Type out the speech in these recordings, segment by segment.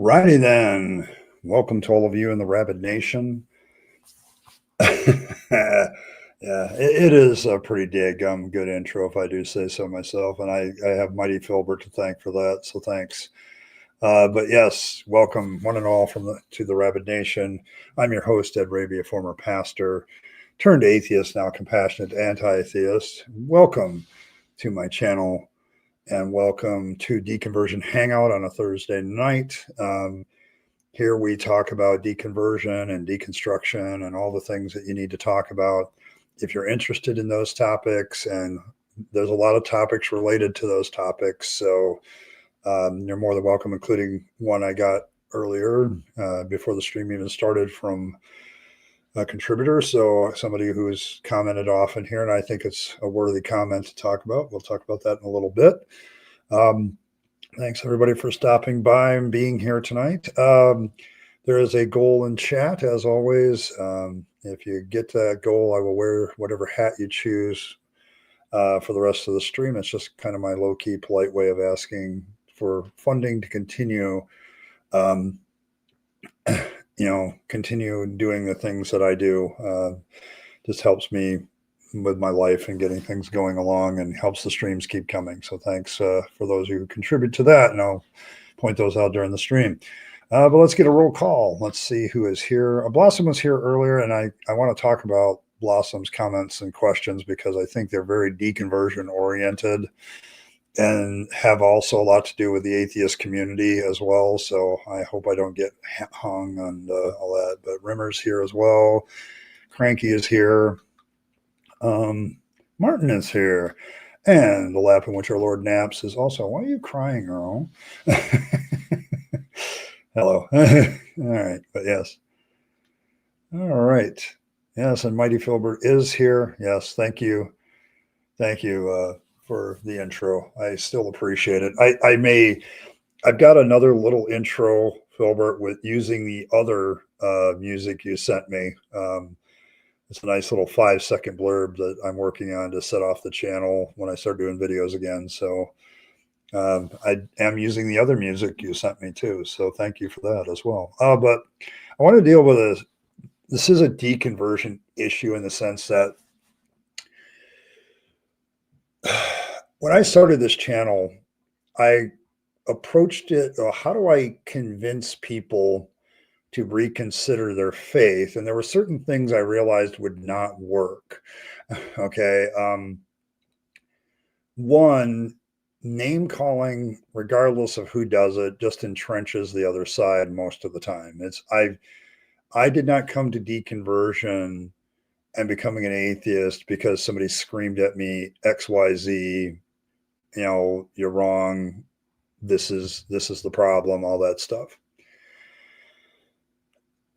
Righty then. Welcome to all of you in the Rabyd Nation. Yeah, it is a pretty daggum good intro, if I do say so myself. And I have mighty Philbert to thank for that, so thanks. But yes, welcome one and all to the Rabyd Nation. I'm your host, Ed Rabyd, a former pastor, turned atheist, now compassionate anti-theist. Welcome to my channel, and welcome to Deconversion Hangout on a Thursday night. Here we talk about deconversion and deconstruction and all the things that you need to talk about if you're interested in those topics. And there's a lot of topics related to those topics. So you're more than welcome, including one I got earlier before the stream even started from a contributor. So somebody who's commented often here, and I think it's a worthy comment to talk about. We'll talk about that in a little bit. Thanks, everybody, for stopping by and being here tonight. There is a goal in chat, as always. If you get to that goal, I will wear whatever hat you choose for the rest of the stream. It's just kind of my low-key, polite way of asking for funding to continue, continue doing the things that I do. Just helps me with my life and getting things going along, and helps the streams keep coming. So thanks for those who contribute to that, and I'll point those out during the stream. But let's get a roll call. Let's see who is here. Blossom was here earlier, and I want to talk about Blossom's comments and questions because I think they're very deconversion oriented and have also a lot to do with the atheist community as well. So I hope I don't get hung on all that. But Rimmer's here as well. Cranky is here. Martin is here, and the lap in which our Lord naps is also. Why are you crying, Earl? Hello. All right, but yes. All right. Yes, and mighty Philbert is here. Yes, thank you. Thank you for the intro. I still appreciate it. I've got another little intro, Philbert, with using the other music you sent me. It's a nice little 5-second blurb that I'm working on to set off the channel when I start doing videos again. So I am using the other music you sent me too. So thank you for that as well. But I want to deal with this is a deconversion issue in the sense that when I started this channel, I approached it, how do I convince people to reconsider their faith? And there were certain things I realized would not work. Okay. One, name calling, regardless of who does it, just entrenches the other side most of the time. I did not come to deconversion and becoming an atheist because somebody screamed at me XYZ, you're wrong, this is the problem, all that stuff.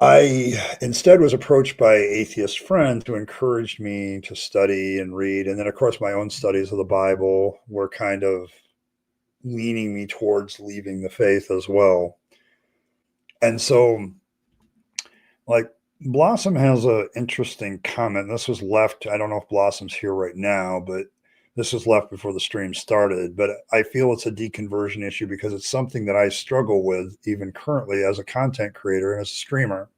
I instead was approached by atheist friends who encouraged me to study and read. And then, of course, my own studies of the Bible were kind of leaning me towards leaving the faith as well. And so, like, Blossom has an interesting comment. This was left, I don't know if Blossom's here right now, but this was left before the stream started. But I feel it's a deconversion issue because it's something that I struggle with even currently as a content creator and as a streamer.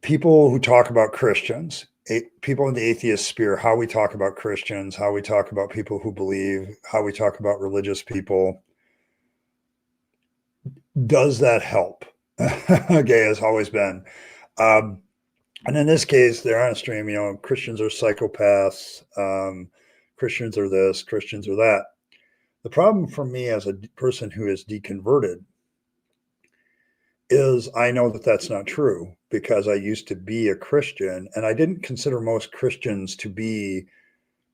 People who talk about Christians, people in the atheist sphere, how we talk about Christians, how we talk about people who believe, how we talk about religious people, does that help? Okay, has always been. And in this case, they're on a stream, Christians are psychopaths, Christians are this, Christians are that. The problem for me as a person who is deconverted is I know that that's not true because I used to be a Christian, and I didn't consider most Christians to be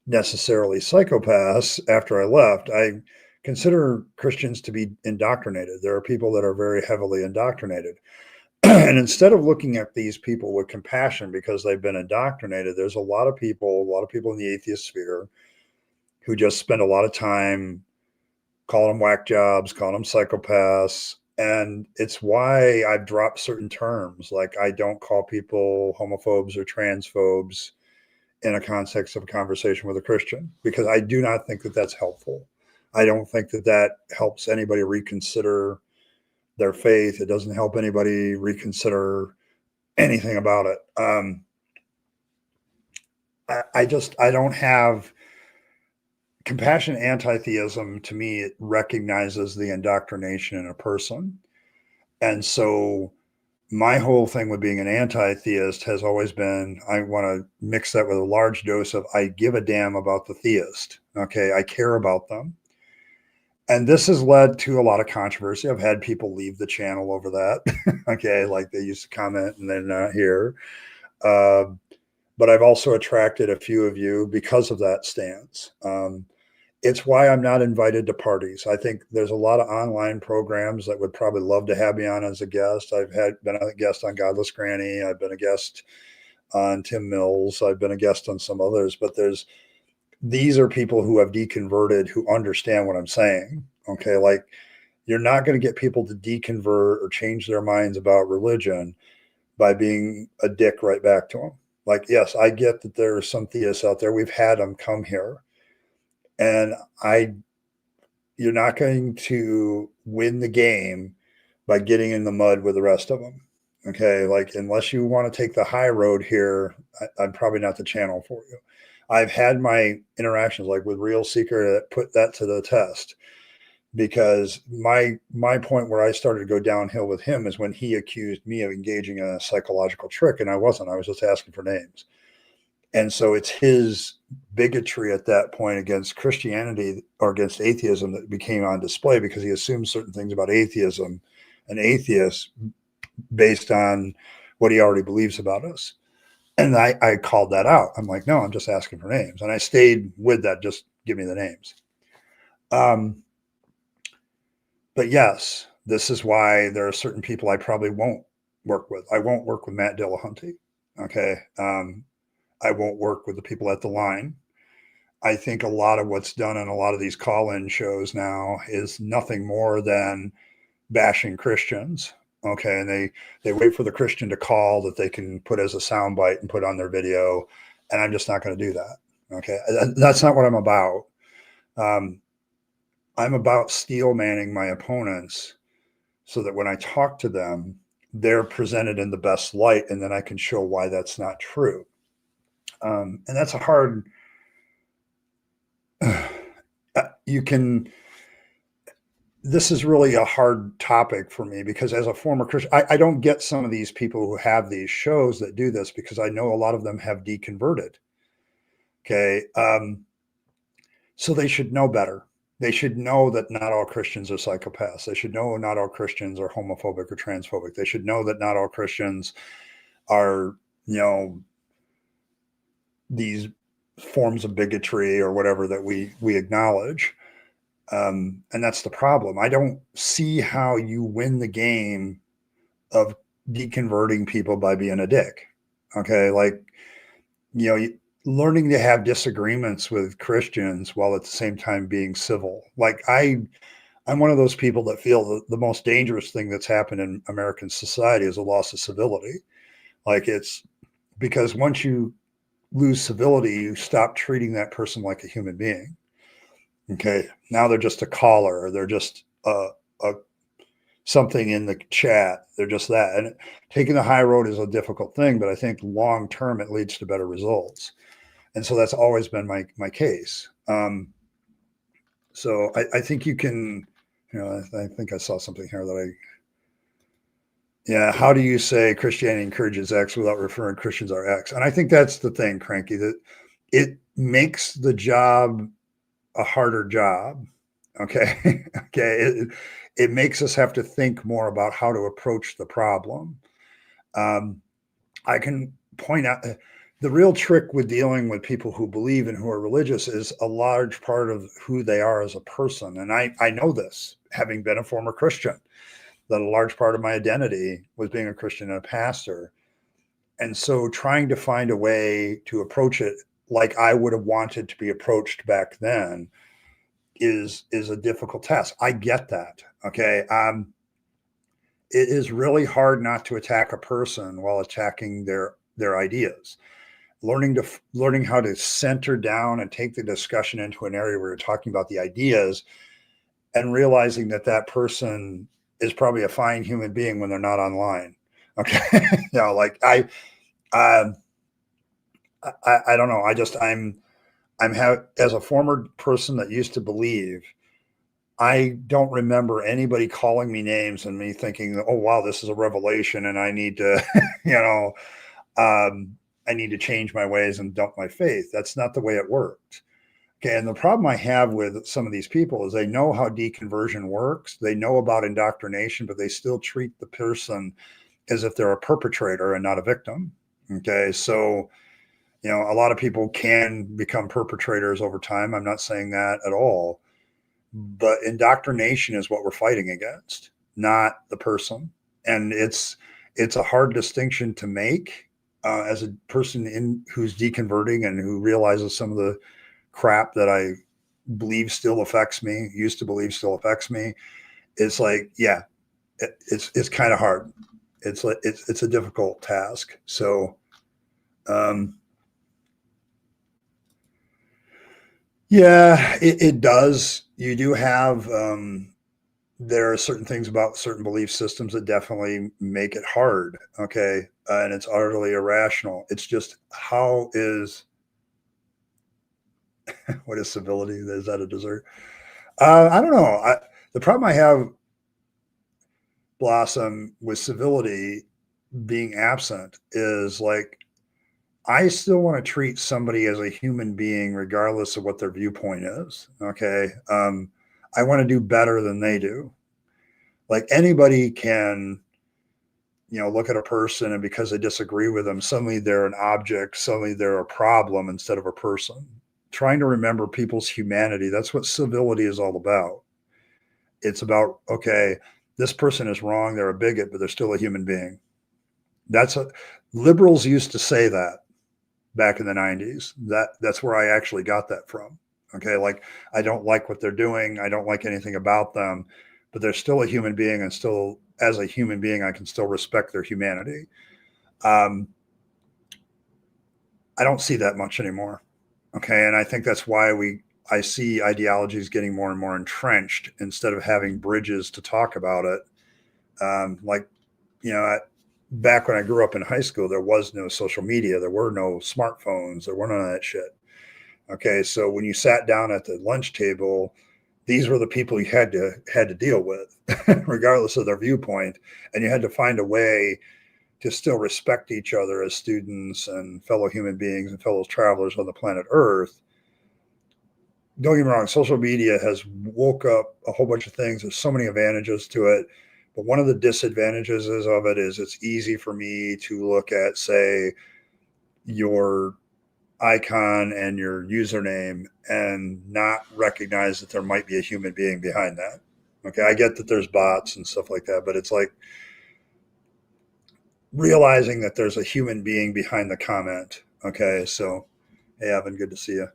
necessarily psychopaths after I left. I consider Christians to be indoctrinated. There are people that are very heavily indoctrinated. And instead of looking at these people with compassion because they've been indoctrinated, there's a lot of people in the atheist sphere who just spend a lot of time calling them whack jobs, calling them psychopaths. And it's why I've dropped certain terms. Like, I don't call people homophobes or transphobes in a context of a conversation with a Christian, because I do not think that that's helpful. I don't think that that helps anybody reconsider their faith. It doesn't help anybody reconsider anything about it. I don't have compassion. Anti-theism, to me, it recognizes the indoctrination in a person. And so my whole thing with being an anti-theist has always been, I want to mix that with a large dose of, I give a damn about the theist. Okay. I care about them. And this has led to a lot of controversy. I've had people leave the channel over that. Okay. Like they used to comment and they're not here. But I've also attracted a few of you because of that stance. It's why I'm not invited to parties. I think there's a lot of online programs that would probably love to have me on as a guest. I've been a guest on Godless Granny. I've been a guest on Tim Mills. I've been a guest on some others, but these are people who have deconverted, who understand what I'm saying. Okay. Like, you're not going to get people to deconvert or change their minds about religion by being a dick right back to them. Like, yes, I get that there are some theists out there. We've had them come here. And you're not going to win the game by getting in the mud with the rest of them. Okay. Like, unless you want to take the high road here, I'm probably not the channel for you. I've had my interactions like with Real Seeker that put that to the test, because my point where I started to go downhill with him is when he accused me of engaging in a psychological trick, and I wasn't. I was just asking for names. And so it's his bigotry at that point against Christianity or against atheism that became on display, because he assumed certain things about atheism and atheists based on what he already believes about us. And I called that out. I'm like, no, I'm just asking for names. And I stayed with that. Just give me the names. But yes, this is why there are certain people I probably won't work with. I won't work with Matt Dillahunty. Okay. I won't work with the people at the line. I think a lot of what's done in a lot of these call-in shows now is nothing more than bashing Christians. Okay. And they wait for the Christian to call that they can put as a soundbite and put on their video. And I'm just not going to do that. Okay. That's not what I'm about. I'm about steel manning my opponents so that when I talk to them, they're presented in the best light, and then I can show why that's not true. And that's a hard, this is really a hard topic for me, because as a former Christian, I don't get some of these people who have these shows that do this, because I know a lot of them have deconverted. Okay. So they should know better. They should know that not all Christians are psychopaths. They should know not all Christians are homophobic or transphobic. They should know that not all Christians are, these forms of bigotry or whatever that we acknowledge. And that's the problem. I don't see how you win the game of deconverting people by being a dick. Okay. Like, learning to have disagreements with Christians while at the same time being civil. Like, I'm one of those people that feel that the most dangerous thing that's happened in American society is a loss of civility. Like, it's because once you lose civility, you stop treating that person like a human being. Okay. Now they're just a caller, or they're just something in the chat. They're just that. And taking the high road is a difficult thing, but I think long term it leads to better results. And so that's always been my case. So I think you can, I think I saw something here how do you say Christianity encourages X without referring Christians are X? And I think that's the thing, Cranky, that it makes the job a harder job. Okay. Okay. It makes us have to think more about how to approach the problem. I can point out the real trick with dealing with people who believe and who are religious is a large part of who they are as a person. And I know this, having been a former Christian, that a large part of my identity was being a Christian and a pastor. And so trying to find a way to approach it like I would have wanted to be approached back then is a difficult task. I get that. Okay. It is really hard not to attack a person while attacking their ideas. Learning how to center down and take the discussion into an area where you're talking about the ideas and realizing that that person is probably a fine human being when they're not online. Okay. Like um, I don't know. As a former person that used to believe, I don't remember anybody calling me names and me thinking, oh, wow, this is a revelation and I need to, you know, I need to change my ways and dump my faith. That's not the way it worked. Okay. And the problem I have with some of these people is they know how deconversion works. They know about indoctrination, but they still treat the person as if they're a perpetrator and not a victim. Okay. So, a lot of people can become perpetrators over time. I'm not saying that at all. But indoctrination is what we're fighting against, not the person. And it's a hard distinction to make as a person who's deconverting and who realizes some of the crap that I believe still affects me, used to believe still affects me. It's like, yeah, it's kind of hard. It's a difficult task. So, yeah, it does. You do have there are certain things about certain belief systems that definitely make it hard. Okay, and it's utterly irrational. It's just what is civility? Is that a dessert? I don't know. The problem I have, Blossom, with civility being absent is like I still want to treat somebody as a human being, regardless of what their viewpoint is. Okay. I want to do better than they do. Like anybody can, look at a person and because they disagree with them, suddenly they're an object, suddenly they're a problem instead of a person. Trying to remember people's humanity. That's what civility is all about. It's about, okay, this person is wrong. They're a bigot, but they're still a human being. Liberals used to say that back in the 90s. That's where I actually got that from. Okay, like I don't like what they're doing, I don't like anything about them, but they're still a human being, and still as a human being I can still respect their humanity. I don't see that much anymore. Okay, and I think that's why I see ideologies getting more and more entrenched instead of having bridges to talk about it. Like, back when I grew up in high school, there was no social media, there were no smartphones, there were none of that shit. Okay, so when you sat down at the lunch table, these were the people you had to deal with, regardless of their viewpoint, and you had to find a way to still respect each other as students and fellow human beings and fellow travelers on the planet Earth. Don't get me wrong, social media has woke up a whole bunch of things. There's so many advantages to it. But one of the disadvantages of it is it's easy for me to look at, say, your icon and your username and not recognize that there might be a human being behind that. Okay, I get that there's bots and stuff like that, but it's like realizing that there's a human being behind the comment. Okay, so hey, Evan, good to see you.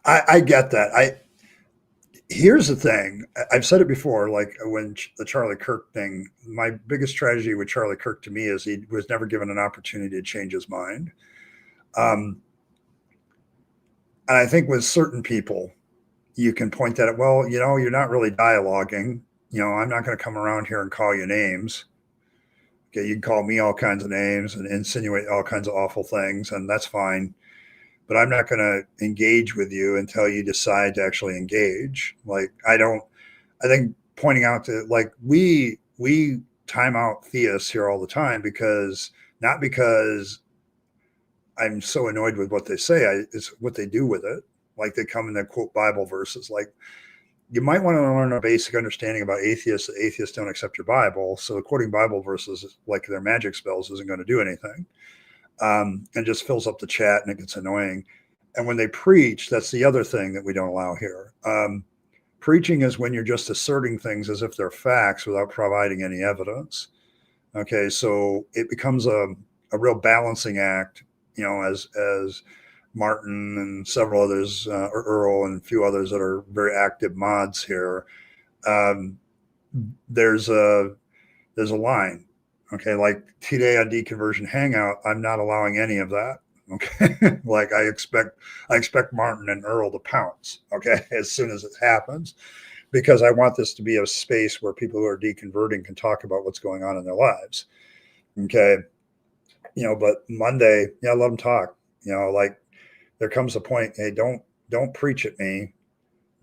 I get that. Here's the thing. I've said it before, like when the Charlie Kirk thing, my biggest tragedy with Charlie Kirk to me is he was never given an opportunity to change his mind. And I think with certain people, you can point that at, well, you're not really dialoguing. I'm not going to come around here and call you names. Okay, you can call me all kinds of names and insinuate all kinds of awful things, and that's fine. But I'm not going to engage with you until you decide to actually engage. Like, I think pointing out that, like, we time out theists here all the time not because I'm so annoyed with what they say, it's what they do with it. Like, they come and they quote Bible verses. Like, you might want to learn a basic understanding about atheists. That atheists don't accept your Bible. So quoting Bible verses like their magic spells isn't going to do anything. And just fills up the chat and it gets annoying. And when they preach, that's the other thing that we don't allow here. Preaching is when you're just asserting things as if they're facts without providing any evidence. Okay, so it becomes a real balancing act, as Martin and several others, or Earl and a few others that are very active mods here. There's a line. Okay, like today on Deconversion Hangout, I'm not allowing any of that. Okay. Like I expect Martin and Earl to pounce. Okay. As soon as it happens, because I want this to be a space where people who are deconverting can talk about what's going on in their lives. Okay. But Monday, yeah, let them talk. Like there comes a point, hey, don't preach at me.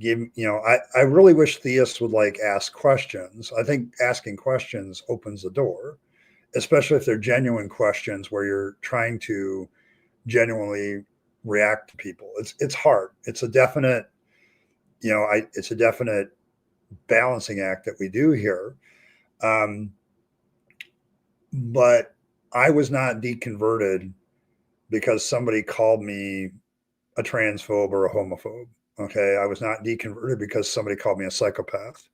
I really wish theists would like ask questions. I think asking questions opens the door, especially if they're genuine questions where you're trying to genuinely react to people. It's hard. It's a definite, it's a definite balancing act that we do here. Um, but I was not deconverted because somebody called me a transphobe or a homophobe. Okay. I was not deconverted because somebody called me a psychopath.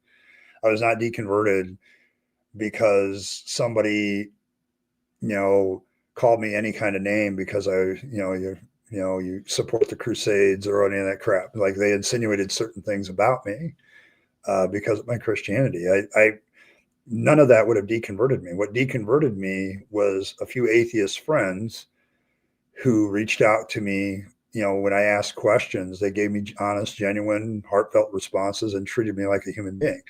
I was not deconverted because somebody, you know, called me any kind of name because you support the Crusades or any of that crap. Like they insinuated certain things about me because of my Christianity. I none of that would have deconverted me. What deconverted me was a few atheist friends who reached out to me. When I asked questions, they gave me honest, genuine, heartfelt responses and treated me like a human being.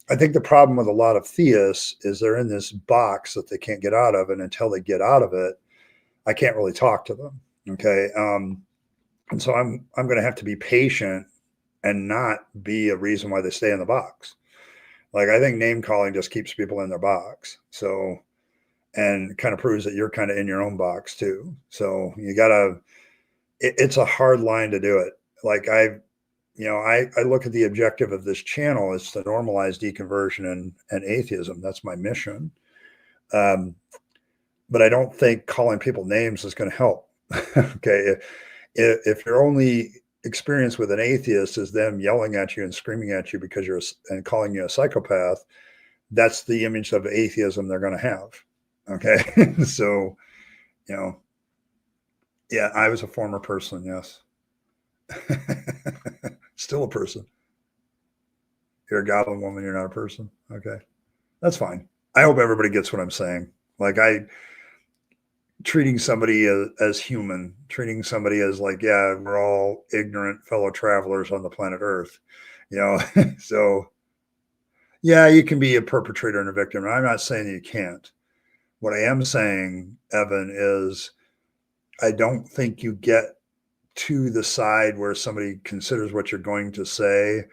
I think the problem with a lot of theists is they're in this box that they can't get out of. And until they get out of it, I can't really talk to them. Okay. And so I'm going to have to be patient and not be a reason why they stay in the box. Like I think name calling just keeps people in their box. So, and kind of proves that you're kind of in your own box too. So you gotta, it's a hard line to do it. Like I look at the objective of this channel is to normalize deconversion and atheism. That's my mission. But I don't think calling people names is going to help. Okay. If your only experience with an atheist is them yelling at you and screaming at you because and calling you a psychopath, that's the image of atheism they're going to have. Okay. So, yeah, I was a former person. Yes. Still a person. You're a goblin woman. You're not a person. Okay. That's fine. I hope everybody gets what I'm saying. Like treating somebody as human, treating somebody as like, yeah, we're all ignorant fellow travelers on the planet Earth, so yeah, you can be a perpetrator and a victim. I'm not saying you can't. What I am saying, Evan, is I don't think you get to the side where somebody considers what you're going to say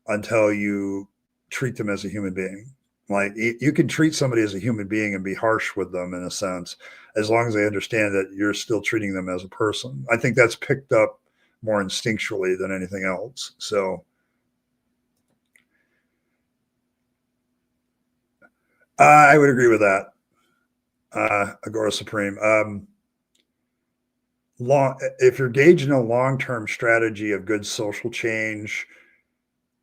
until you treat them as a human being. Like you can treat somebody as a human being and be harsh with them in a sense, as long as they understand that you're still treating them as a person. I think that's picked up more instinctually than anything else. So I would agree with that. Agora Supreme. If you're gauging a long-term strategy of good social change,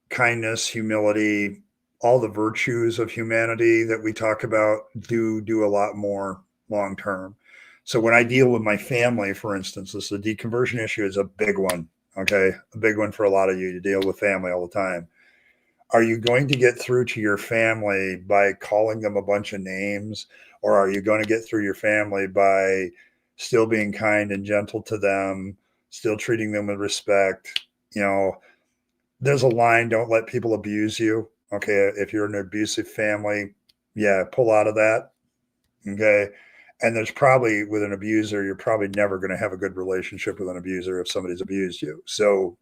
kindness, humility, all the virtues of humanity that we talk about do a lot more long term. So when I deal with my family, for instance, the deconversion issue is a big one. Okay. A big one for a lot of you to deal with family all the time. Are you going to get through to your family by calling them a bunch of names, or are you going to get through your family by still being kind and gentle to them, still treating them with respect? There's a line, don't let people abuse you. Okay. If you're in an abusive family, yeah, pull out of that. Okay. And there's probably with an abuser, you're probably never going to have a good relationship with an abuser if somebody's abused you. So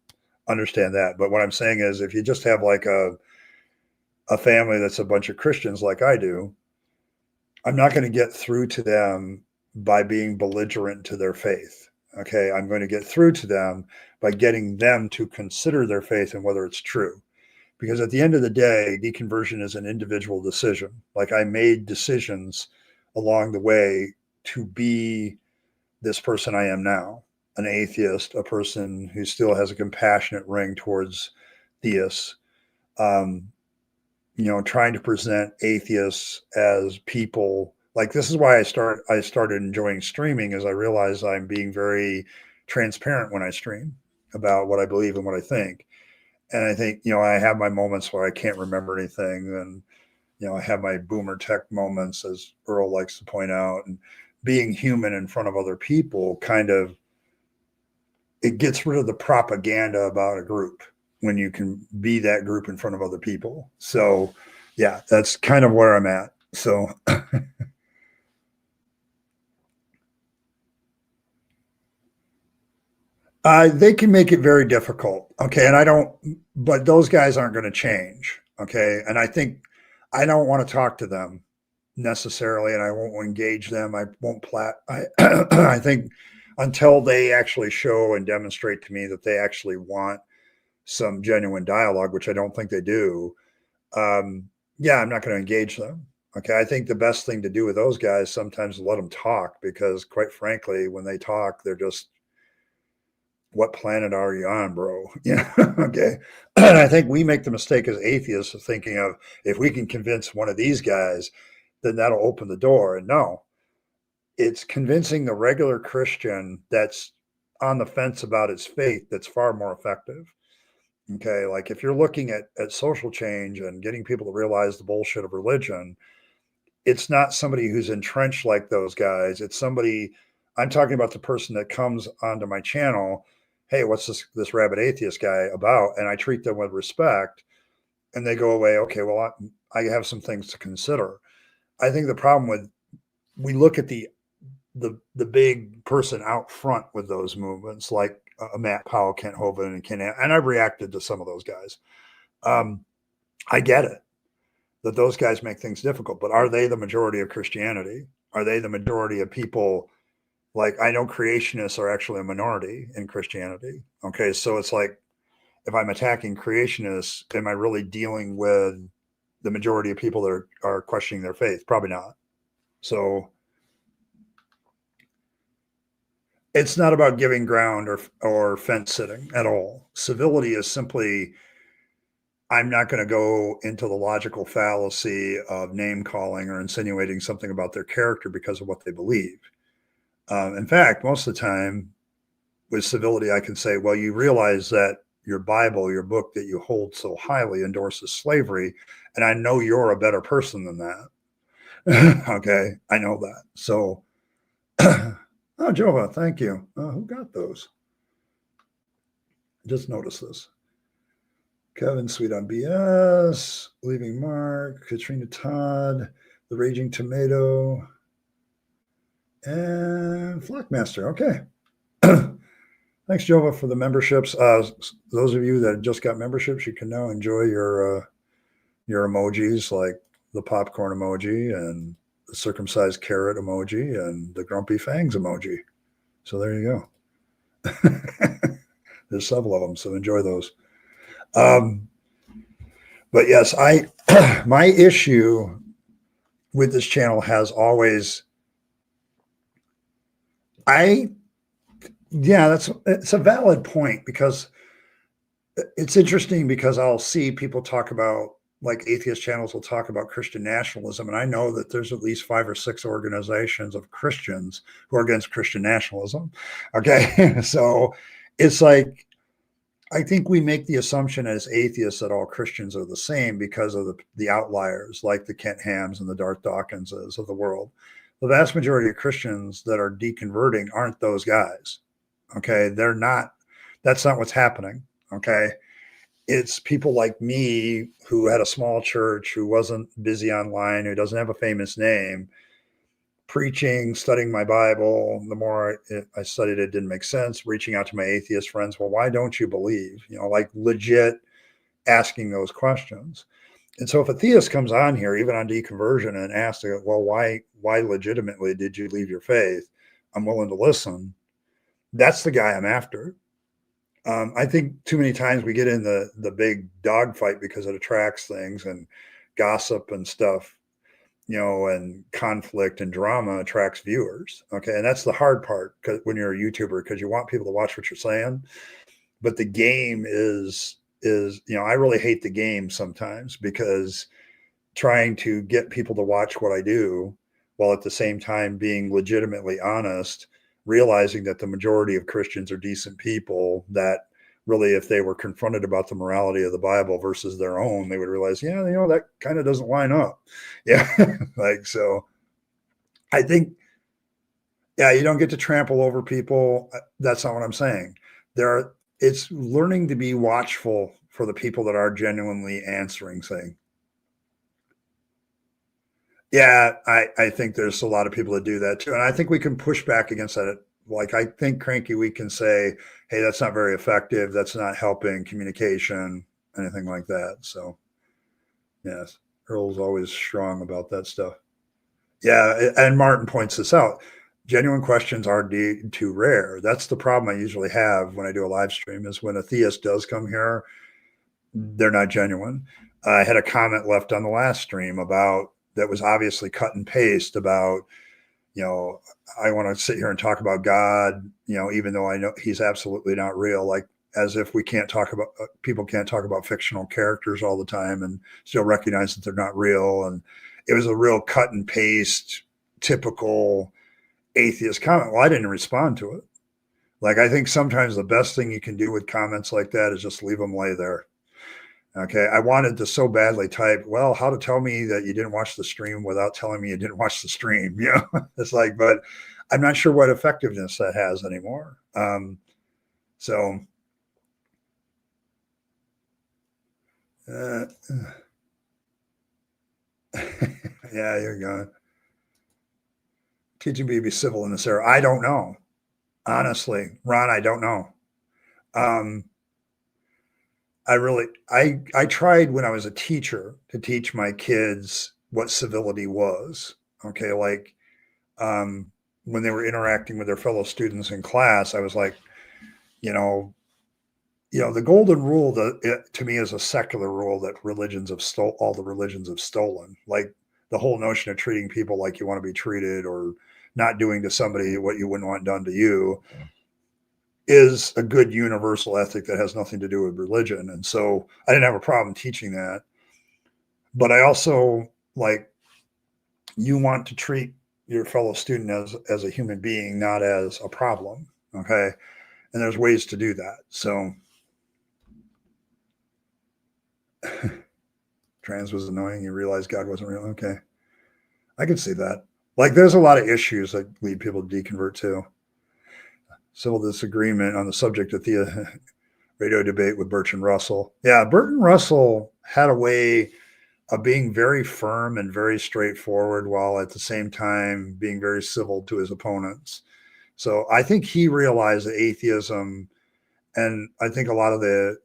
understand that. But what I'm saying is if you just have like a family that's a bunch of Christians like I do, I'm not going to get through to them by being belligerent to their faith. Okay. I'm going to get through to them by getting them to consider their faith and whether it's true. Because at the end of the day, deconversion is an individual decision. Like I made decisions along the way to be this person I am now, an atheist, a person who still has a compassionate ring towards theists. Trying to present atheists as people like this is why I started enjoying streaming, as I realized I'm being very transparent when I stream about what I believe and what I think. And I think, I have my moments where I can't remember anything. And, I have my boomer tech moments, as Earl likes to point out, and being human in front of other people kind of it gets rid of the propaganda about a group when you can be that group in front of other people. So yeah, that's kind of where I'm at. So they can make it very difficult. Okay. And I don't, but those guys aren't going to change. Okay. And I think I don't want to talk to them necessarily, and I won't engage them. I won't I think until they actually show and demonstrate to me that they actually want some genuine dialogue, which I don't think they do. Yeah, I'm not going to engage them. Okay. I think the best thing to do with those guys sometimes is let them talk, because quite frankly, when they talk, they're just, what planet are you on, bro? Yeah. Okay. And I think we make the mistake as atheists of thinking of, if we can convince one of these guys, then that'll open the door. And no, it's convincing the regular Christian that's on the fence about his faith that's far more effective. Okay. Like if you're looking at social change and getting people to realize the bullshit of religion, it's not somebody who's entrenched like those guys. It's somebody, I'm talking about the person that comes onto my channel. Hey, what's this rabid atheist guy about? And I treat them with respect, and they go away. Okay, well, I have some things to consider. I think the problem with, we look at the big person out front with those movements, like Matt Powell, Kent Hovind, and Ken, and I've reacted to some of those guys. I get it that those guys make things difficult, but are they the majority of Christianity? Are they the majority of people? Like, I know creationists are actually a minority in Christianity. Okay, so it's like, if I'm attacking creationists, am I really dealing with the majority of people that are questioning their faith? Probably not. So it's not about giving ground or fence sitting at all. Civility is simply, I'm not going to go into the logical fallacy of name calling or insinuating something about their character because of what they believe. In fact, most of the time with civility, I can say, well, you realize that your Bible, your book that you hold so highly, endorses slavery. And I know you're a better person than that. Okay. I know that. So, oh, Jova, thank you. Who got those? Just noticed this. Kevin, Sweet on BS, Leaving Mark, Katrina Todd, The Raging Tomato, and Flockmaster. Okay. Thanks, Jova, for the memberships. Those of you that just got memberships, you can now enjoy your emojis, like the popcorn emoji and the circumcised carrot emoji and the grumpy fangs emoji. So there you go. There's several of them, so enjoy those. But yes, my issue with this channel has always, it's a valid point, because it's interesting, because I'll see people talk about, like atheist channels will talk about Christian nationalism. And I know that there's at least 5 or 6 organizations of Christians who are against Christian nationalism. Okay. So it's like, I think we make the assumption as atheists that all Christians are the same because of the outliers, like the Kent Hams and the Darth Dawkinses of the world. The vast majority of Christians that are deconverting aren't those guys. Okay. They're not, that's not what's happening. Okay. It's people like me who had a small church, who wasn't busy online, who doesn't have a famous name, preaching, studying my Bible. The more I studied, it didn't make sense. Reaching out to my atheist friends. Well, why don't you believe? Like legit asking those questions. And so if a theist comes on here, even on deconversion, and asks, well, why legitimately did you leave your faith? I'm willing to listen. That's the guy I'm after. I think too many times we get in the big dogfight because it attracts things, and gossip and stuff, and conflict and drama attracts viewers. Okay. And that's the hard part when you're a YouTuber, because you want people to watch what you're saying. But the game is, I really hate the game sometimes, because trying to get people to watch what I do while at the same time being legitimately honest, realizing that the majority of Christians are decent people, that really, if they were confronted about the morality of the Bible versus their own, they would realize, that kind of doesn't line up. Yeah. Like, so I think, you don't get to trample over people. That's not what I'm saying. it's learning to be watchful for the people that are genuinely answering things. Yeah, I think there's a lot of people that do that too. And I think we can push back against that. Like, I think, Cranky, we can say, hey, that's not very effective. That's not helping communication, anything like that. So, yes, Earl's always strong about that stuff. Yeah, and Martin points this out. Genuine questions are too rare. That's the problem I usually have when I do a live stream is when a theist does come here, they're not genuine. I had a comment left on the last stream about that was obviously cut and paste about, I want to sit here and talk about God, even though I know he's absolutely not real, like as if we can't talk about people can't talk about fictional characters all the time and still recognize that they're not real. And it was a real cut and paste, typical atheist comment. Well, I didn't respond to it. Like, I think sometimes the best thing you can do with comments like that is just leave them lay there. Okay. I wanted to so badly type, well, how to tell me that you didn't watch the stream without telling me you didn't watch the stream. It's like, but I'm not sure what effectiveness that has anymore. So, yeah, you're going. Teaching me to be civil in this era. I don't know. Honestly, Ron, I don't know. I tried when I was a teacher to teach my kids what civility was. Okay. Like, when they were interacting with their fellow students in class, I was like, the golden rule to me is a secular rule that all the religions have stolen. Like the whole notion of treating people like you want to be treated or not doing to somebody what you wouldn't want done to you is a good universal ethic that has nothing to do with religion. And so I didn't have a problem teaching that. But I also, like, you want to treat your fellow student as a human being, not as a problem. Okay. And there's ways to do that. So trans was annoying. You realized God wasn't real. Okay. I can see that. Like, there's a lot of issues that lead people to deconvert too. Civil disagreement on the subject of the radio debate with Bertrand Russell. Yeah, Bertrand Russell had a way of being very firm and very straightforward while at the same time being very civil to his opponents. So I think he realized that atheism, and I think a lot of the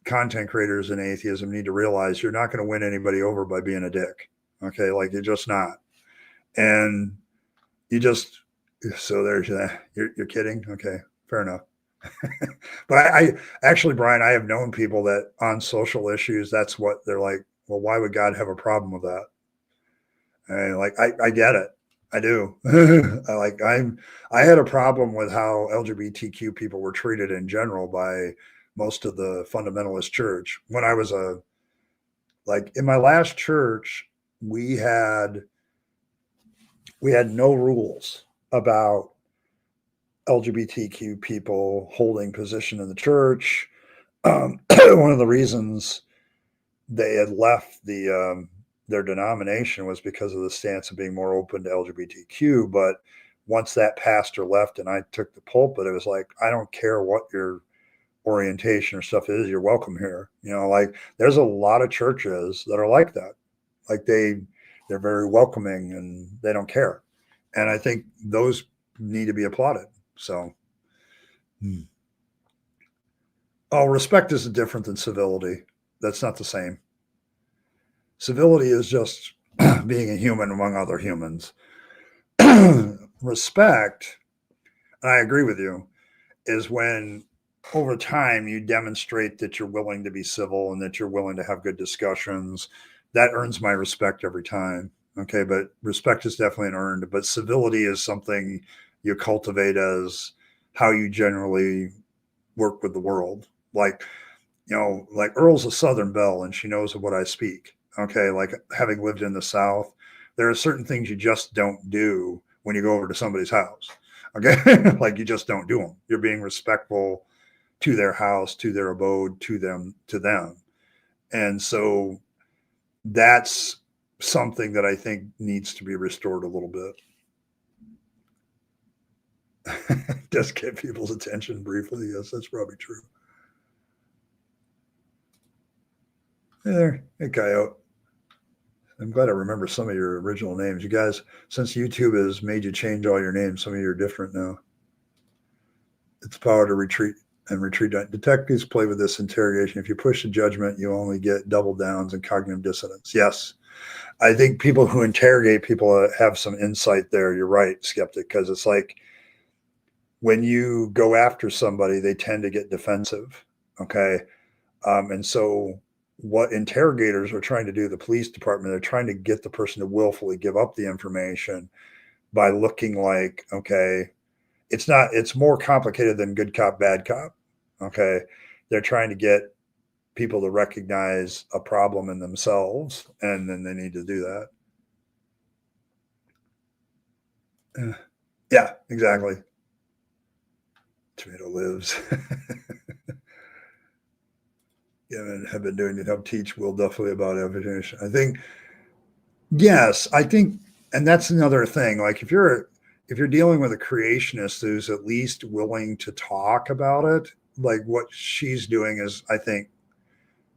content creators in atheism need to realize you're not going to win anybody over by being a dick. Okay. Like, you're just not. And so there's that. You're kidding. Okay. Fair enough. But I actually, Brian, I have known people that on social issues, that's what they're like, well, why would God have a problem with that? And like, I get it. I do. I had a problem with how LGBTQ people were treated in general by most of the fundamentalist church. When I was in my last church, we had no rules about LGBTQ people holding position in the church. One of the reasons they had left their denomination was because of the stance of being more open to LGBTQ. But once that pastor left and I took the pulpit, it was like, I don't care what your orientation or stuff is, you're welcome here. Like, there's a lot of churches that are like that. Like, they're very welcoming and they don't care. And I think those need to be applauded. So, respect is different than civility. That's not the same. Civility is just being a human among other humans. Respect, and I agree with you, is when over time you demonstrate that you're willing to be civil and that you're willing to have good discussions. That earns my respect every time. Okay, but respect is definitely an earned, but civility is something you cultivate as how you generally work with the world. Like, like Earl's a Southern belle and she knows of what I speak. Okay, like, having lived in the South, there are certain things you just don't do when you go over to somebody's house. Okay, like, you just don't do them. You're being respectful to their house, to their abode, to them. And so that's something that I think needs to be restored a little bit. Just get people's attention briefly. Yes, that's probably true. There, hey, Coyote. I'm glad I remember some of your original names. You guys, since YouTube has made you change all your names, some of you are different now. It's power to retreat and retreat. Detectives play with this interrogation. If you push the judgment, you only get double downs and cognitive dissonance. Yes. I think people who interrogate people have some insight there. You're right, skeptic, because it's like when you go after somebody, they tend to get defensive. Okay. And so what interrogators are trying to do, the police department, they're trying to get the person to willfully give up the information by looking like, okay, it's more complicated than good cop, bad cop. Okay. They're trying to get people to recognize a problem in themselves, and then they need to do that. Yeah, exactly. Tomato lives. Yeah, and have been doing to help teach Will Duffley about evolution. I think, yes, I think, and that's another thing. Like if you're dealing with a creationist who's at least willing to talk about it, like what she's doing is, I think,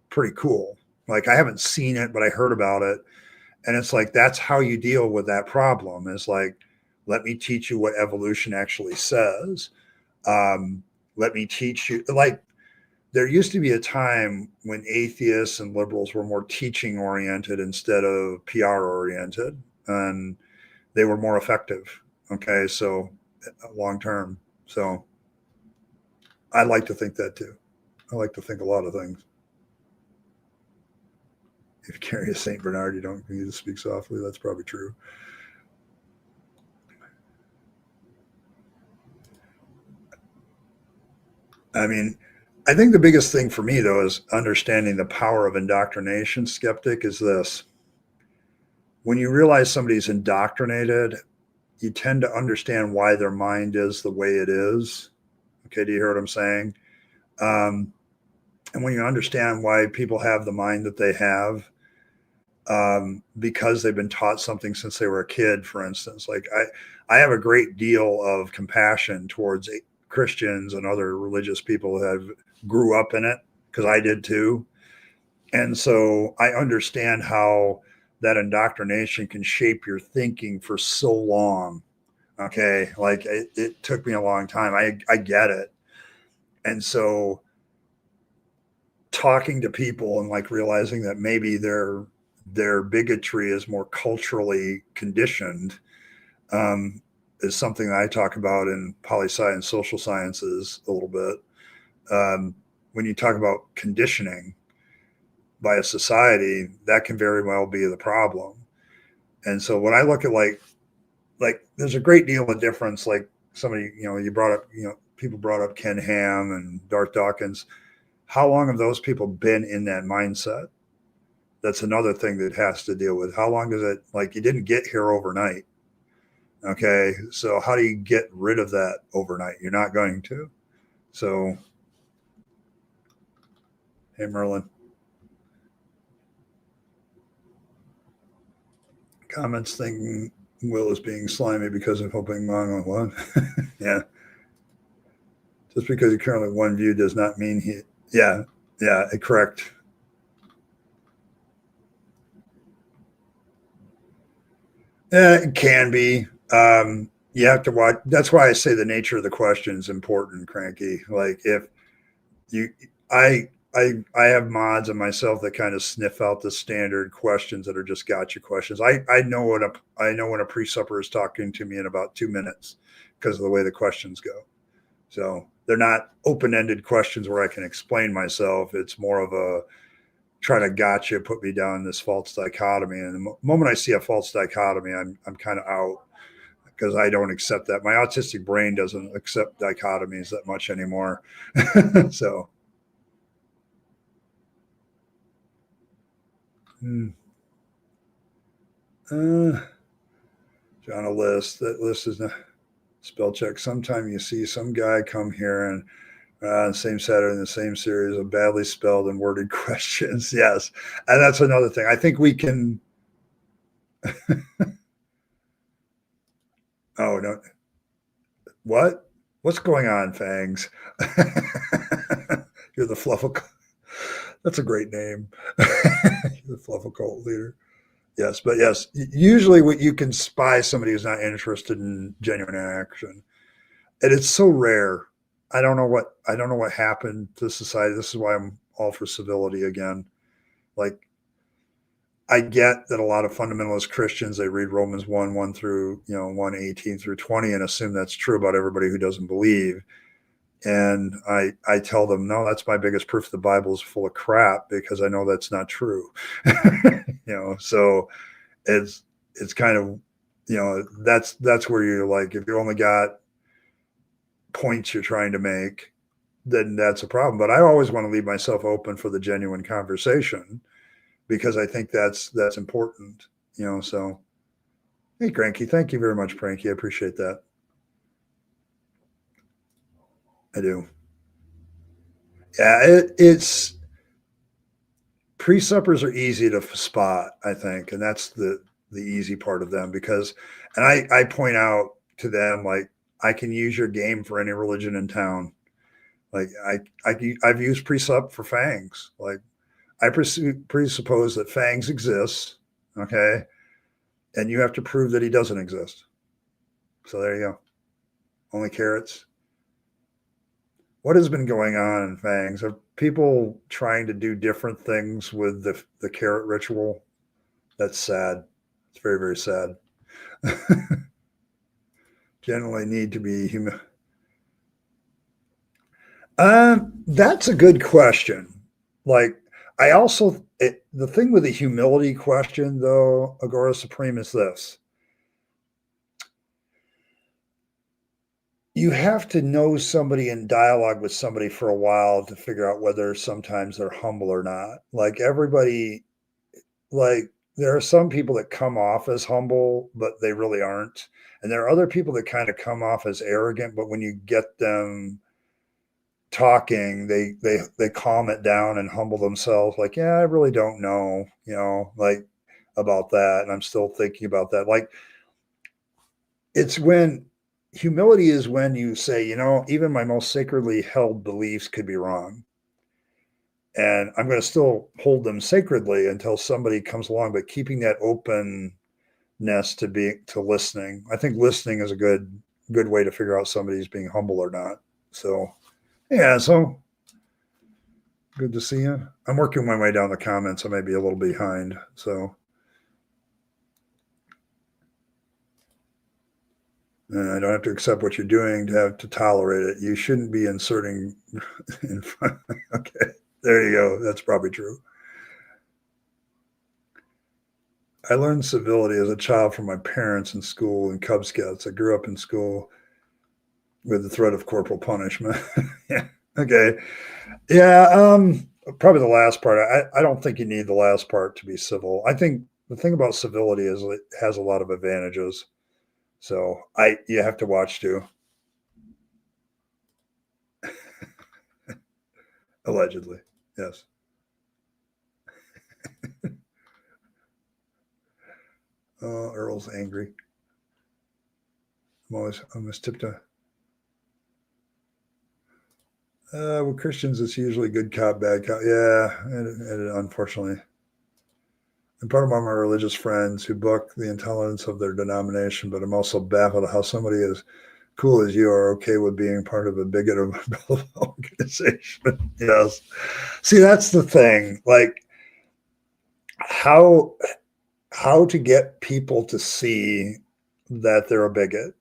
pretty cool. Like I haven't seen it, but I heard about it, and it's like that's how you deal with that problem. Is like, let me teach you what evolution actually says. Um, Let me teach you. Like there used to be a time when atheists and liberals were more teaching oriented instead of PR oriented, and they were more effective. Okay, so long term. So I like to think that too. I like to think a lot of things. If you carry a Saint Bernard, you don't need to speak softly. That's probably true. I mean, I think the biggest thing for me though is understanding the power of indoctrination. Skeptic is this: when you realize somebody's indoctrinated, you tend to understand why their mind is the way it is. Okay, do you hear what I'm saying? Um, and when you understand why people have the mind that they have, because they've been taught something since they were a kid, for instance, like I have a great deal of compassion towards Christians and other religious people that have grew up in it because I did too. And so I understand how that indoctrination can shape your thinking for so long. Okay. Like it took me a long time. I get it. And so talking to people and like realizing that maybe their bigotry is more culturally conditioned, is something that I talk about in poli sci and social sciences a little bit. When you talk about conditioning by a society, that can very well be the problem. And so when I look at like there's a great deal of difference. Like somebody, you brought up, people brought up Ken Ham and Darth Dawkins. How long have those people been in that mindset? That's another thing that has to deal with. How long is it? Like you didn't get here overnight. Okay. So how do you get rid of that overnight? You're not going to. So, hey, Merlin. Comments thinking Will is being slimy because of hoping Mongo. What? Yeah. Just because he currently one view does not mean he. Yeah. Yeah. Correct. It can be. You have to watch. That's why I say the nature of the question is important, Cranky. Like if you, I have mods and myself that kind of sniff out the standard questions that are just gotcha questions. I know when a pre-supper is talking to me in about 2 minutes because of the way the questions go. So they're not open-ended questions where I can explain myself. It's more of a try to gotcha, put me down in this false dichotomy. And the moment I see a false dichotomy, I'm kind of out because I don't accept that. My autistic brain doesn't accept dichotomies that much anymore. So, John, a list. That list is not spell check. Sometime you see some guy come here and same Saturday in the same series of badly spelled and worded questions. Yes. And that's another thing. I think we can. Oh, no. What? What's going on, Fangs? You're the Fluffle. That's a great name. You're the Fluffle cult leader. Yes, but yes, usually what you can spy somebody who's not interested in genuine action, and it's so rare. I don't know what happened to society. This is why I'm all for civility again. Like, I get that a lot of fundamentalist Christians, they read Romans 1 through 1:18 through 20 and assume that's true about everybody who doesn't believe. And I tell them, no, that's my biggest proof the Bible is full of crap, because I know that's not true. So it's kind of, that's where you're like, if you only got points you're trying to make, then that's a problem. But I always want to leave myself open for the genuine conversation, because I think that's important. So hey, Cranky, thank you very much, Cranky. I appreciate that. I do. Yeah, it's pre-suppers are easy to spot, I think, and that's the easy part of them, because, and I point out to them, like, I can use your game for any religion in town. Like, I've used presupp for Fangs. Like, I presuppose that Fangs exists, okay, and you have to prove that he doesn't exist. So there you go. Only carrots. What has been going on in Fangs? Are people trying to do different things with the carrot ritual? That's sad. It's very, very sad. Generally need to be human. That's a good question. Like, I also, the thing with the humility question, though, Agora Supreme, is this. You have to know somebody and dialogue with somebody for a while to figure out whether sometimes they're humble or not. Like, everybody, like, there are some people that come off as humble, but they really aren't. And there are other people that kind of come off as arrogant, but when you get them talking, they calm it down and humble themselves. Like, yeah, I really don't know, like, about that, and I'm still thinking about that. Like, it's when humility is when you say, even my most sacredly held beliefs could be wrong, and I'm going to still hold them sacredly until somebody comes along. But keeping that openness to listening, I think listening is a good way to figure out somebody's being humble or not. So yeah, so good to see you. I'm working my way down the comments. I may be a little behind. So I don't have to accept what you're doing to have to tolerate it. You shouldn't be inserting in front. Okay, there you go. That's probably true. I learned civility as a child from my parents in school and Cub Scouts. I grew up in school with the threat of corporal punishment. Yeah. Okay. Yeah. Probably the last part. I don't think you need the last part to be civil. I think the thing about civility is it has a lot of advantages. So you have to watch too. Allegedly, yes. Earl's angry. I'm almost tiptoe. With Christians, it's usually good cop, bad cop. Yeah, and unfortunately. And part of my religious friends who buck the intolerance of their denomination, but I'm also baffled at how somebody as cool as you are okay with being part of a bigoted organization. Yes. See, that's the thing. Like, how to get people to see that they're a bigot.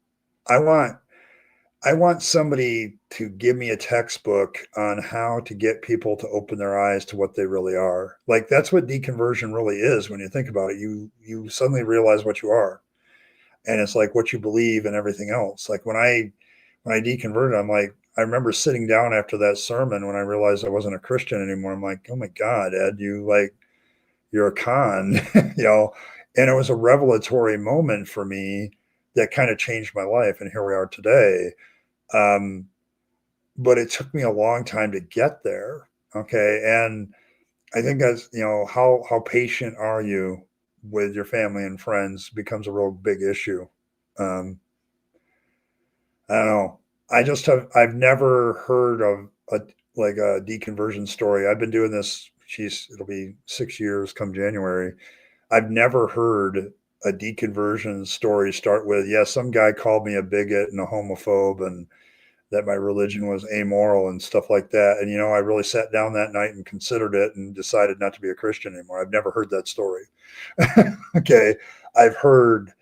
I want somebody to give me a textbook on how to get people to open their eyes to what they really are. Like, that's what deconversion really is. When you think about it, you suddenly realize what you are, and it's like what you believe and everything else. Like, when I deconverted, I'm like, I remember sitting down after that sermon when I realized I wasn't a Christian anymore. I'm like, oh my God, Ed, you're a con, you know. And it was a revelatory moment for me that kind of changed my life, and here we are today. Um, but it took me a long time to get there. Okay, and I think that's, how patient are you with your family and friends becomes a real big issue. Um, I don't know. I've never heard of a deconversion story. I've been doing this, geez, it'll be 6 years come January. I've never heard a deconversion story start with, yeah, some guy called me a bigot and a homophobe and that my religion was amoral and stuff like that. And, I really sat down that night and considered it and decided not to be a Christian anymore. I've never heard that story. Okay. I've heard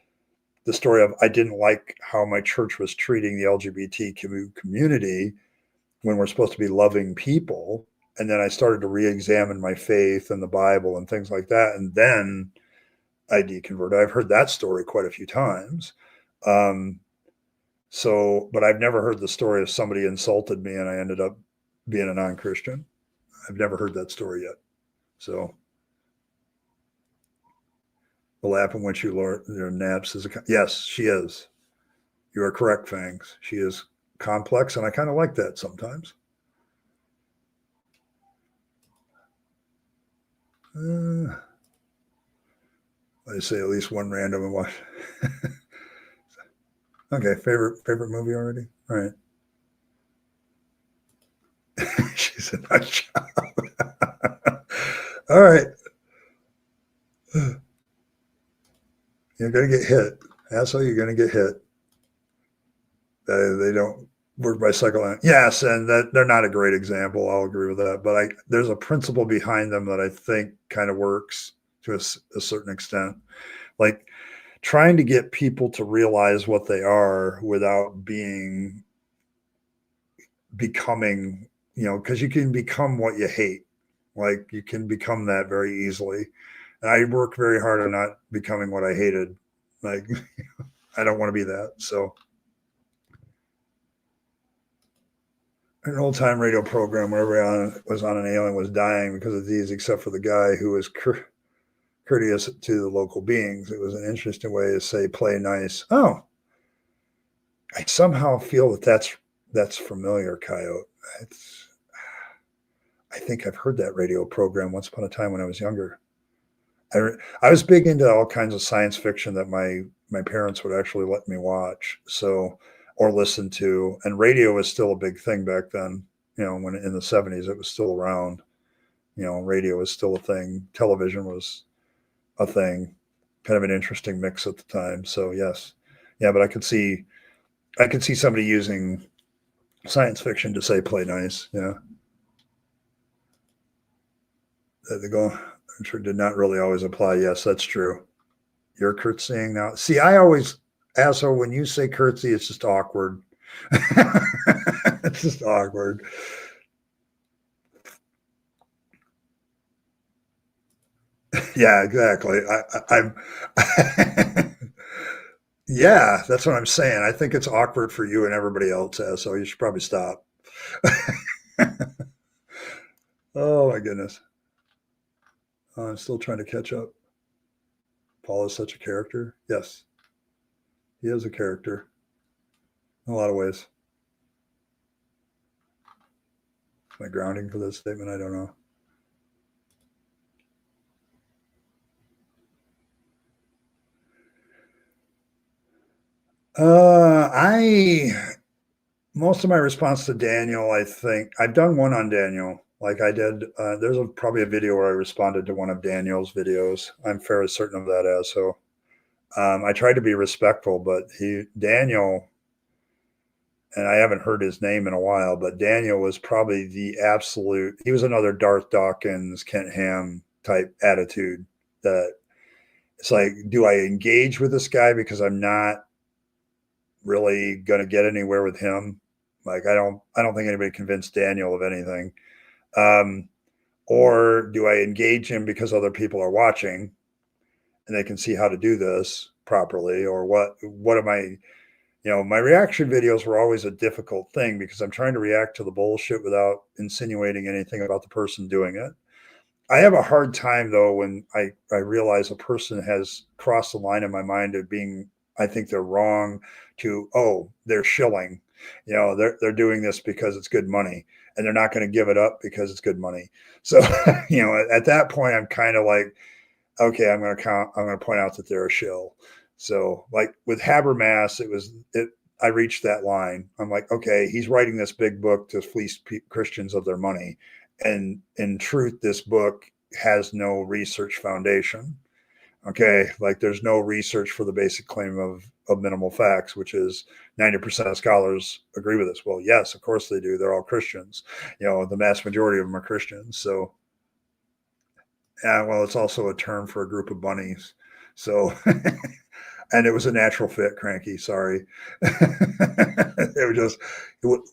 the story of I didn't like how my church was treating the LGBT community when we're supposed to be loving people. And then I started to re-examine my faith and the Bible and things like that. And then I deconverted. I've heard that story quite a few times. But I've never heard the story of somebody insulted me and I ended up being a non-Christian. I've never heard that story yet. So will happen when she naps is yes, she is. You are correct, Fangs. She is complex, and I kind of like that sometimes. I say at least one random and watch. Okay, favorite movie already? All right. She's a nut job. All right. You're going to get hit. Asshole, you're going to get hit. They don't work by psychoanalysis. Yes, and that they're not a great example. I'll agree with that. But there's a principle behind them that I think kind of works to a certain extent. Like trying to get people to realize what they are without becoming, because you can become what you hate. Like you can become that very easily. And I work very hard on not becoming what I hated. Like I don't want to be that. So an old time radio program where everyone was on an alien was dying because of these, except for the guy who was courteous to the local beings. It was an interesting way to say play nice. Oh, I somehow feel that's familiar, Coyote. I think I've heard that radio program once upon a time when I was younger. I was big into all kinds of science fiction that my parents would actually let me watch, or listen to, and radio was still a big thing back then. When in the 70s it was still around. Radio was still a thing. Television was a thing. Kind of an interesting mix at the time. So yes, yeah, but I could see somebody using science fiction to say play nice. Yeah, they go. Did not really always apply. Yes, that's true. You're curtsying now. See, I always, asshole, when you say curtsy, it's just awkward. It's just awkward. Yeah, exactly. I'm. Yeah, that's what I'm saying. I think it's awkward for you and everybody else, so you should probably stop. Oh my goodness. I'm still trying to catch up. Paul is such a character. Yes, he is a character in a lot of ways. My grounding for this statement, I don't know. Most of my response to Daniel, I think I've done one on Daniel. Like I did, there's probably a video where I responded to one of Daniel's videos. I'm fairly certain of that. I tried to be respectful, but Daniel, and I haven't heard his name in a while, but Daniel was probably the absolute. He was another Darth Dawkins, Kent Ham type attitude. That it's like, do I engage with this guy because I'm not really going to get anywhere with him? Like I don't think anybody convinced Daniel of anything. Or do I engage him because other people are watching and they can see how to do this properly? Or what am I, my reaction videos were always a difficult thing because I'm trying to react to the bullshit without insinuating anything about the person doing it. I have a hard time though when I realize a person has crossed the line in my mind of being, I think they're wrong, to, oh, they're shilling. They're doing this because it's good money and they're not going to give it up because it's good money. So, at that point I'm kind of like, okay, I'm going to point out that they're a shill. So like with Habermas, I reached that line. I'm like, okay, he's writing this big book to fleece Christians of their money. And in truth, this book has no research foundation. Okay, like there's no research for the basic claim of minimal facts, which is 90% of scholars agree with this. Well, yes, of course they do. They're all Christians. The vast majority of them are Christians. So, yeah, well, it's also a term for a group of bunnies. So, and it was a natural fit, Cranky. Sorry. It was just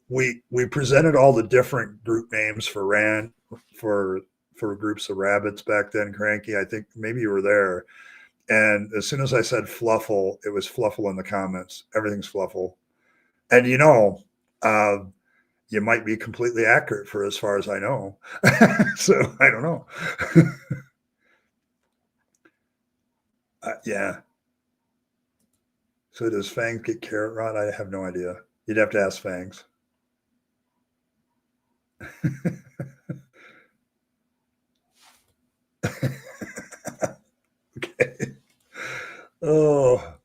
we presented all the different group names for for groups of rabbits back then, Cranky. I think maybe you were there. And as soon as I said fluffle, it was fluffle in the comments. Everything's fluffle. And uh, you might be completely accurate for as far as I know. So I don't know. Yeah. So does Fangs get carrot rot? I have no idea. You'd have to ask Fangs. Okay. Oh,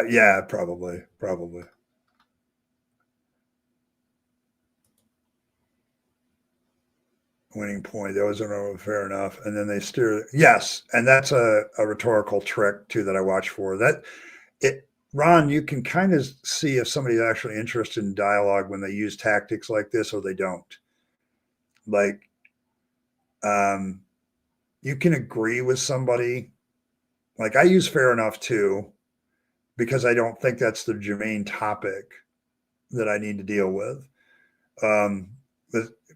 yeah, probably. Winning point. They always don't know fair enough. And then they steer. Yes. And that's a rhetorical trick too that I watch for. Ron, you can kind of see if somebody's actually interested in dialogue when they use tactics like this or they don't. Like, you can agree with somebody. Like I use fair enough too, because I don't think that's the germane topic that I need to deal with. Um,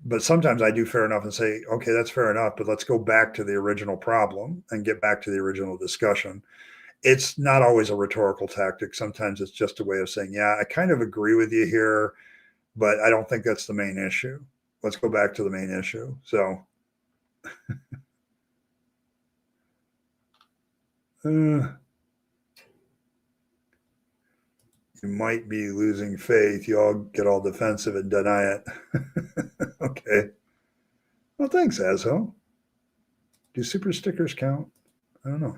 but sometimes I do fair enough and say, okay, that's fair enough, but let's go back to the original problem and get back to the original discussion. It's not always a rhetorical tactic. Sometimes it's just a way of saying, yeah, I kind of agree with you here, but I don't think that's the main issue. Let's go back to the main issue. So, you might be losing faith. You all get all defensive and deny it. Okay. Well, thanks, Azo. Do super stickers count? I don't know.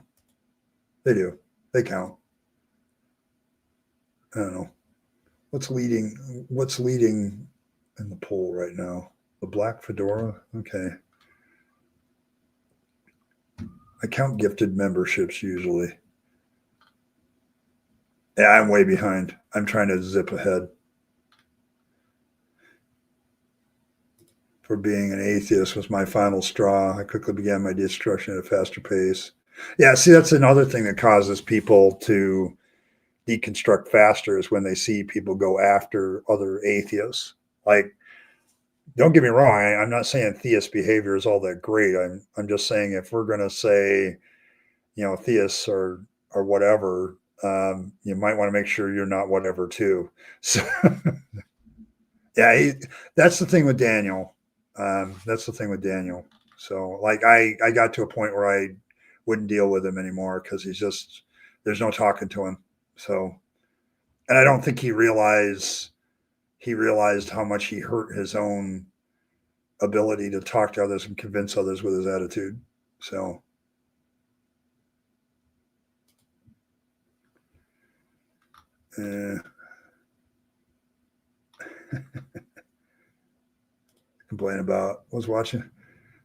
They do. They count. I don't know. What's leading? What's leading in the poll right now? The black fedora. Okay. I count gifted memberships usually. Yeah, I'm way behind. I'm trying to zip ahead. For being an atheist was my final straw. I quickly began my destruction at a faster pace. Yeah, see, that's another thing that causes people to deconstruct faster is when they see people go after other atheists. Like, don't get me wrong, I'm not saying theist behavior is all that great. I'm just saying if we're going to say, theists or whatever, you might want to make sure you're not whatever too. So, yeah, that's the thing with Daniel. That's the thing with Daniel. So, like, I got to a point where I wouldn't deal with him anymore because there's no talking to him. So, and I don't think he realized how much he hurt his own ability to talk to others and convince others with his attitude. So, complain about was watching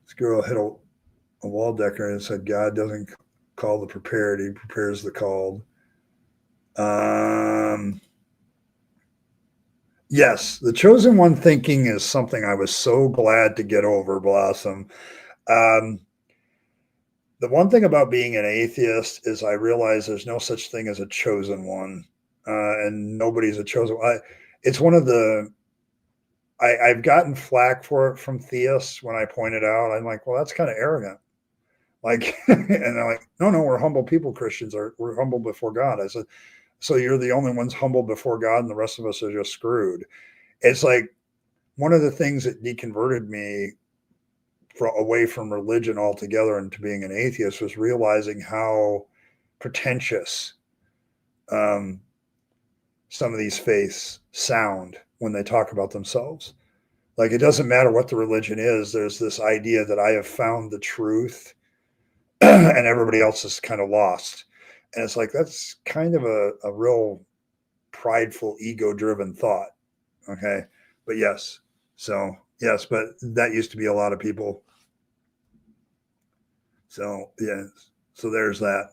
this girl hit a wall decker and said God doesn't call the prepared, he prepares the called. Yes, the chosen one thinking is something I was so glad to get over, Blossom. The one thing about being an atheist is I realize there's no such thing as a chosen one, and nobody's a chosen one. It's one of the I've gotten flack for it from theists when I point it out. I'm like, well, that's kind of arrogant. Like, and they're like, no, we're humble people. Christians we're humble before God. I said, so you're the only ones humble before God, and the rest of us are just screwed. It's like one of the things that deconverted me away from religion altogether into being an atheist was realizing how pretentious um, some of these faiths sound when they talk about themselves. Like, it doesn't matter what the religion is. There's this idea that I have found the truth and everybody else is kind of lost. And it's like, that's kind of a real prideful, ego-driven thought. Okay. But yes. So yes, but that used to be a lot of people. So yeah. So there's that.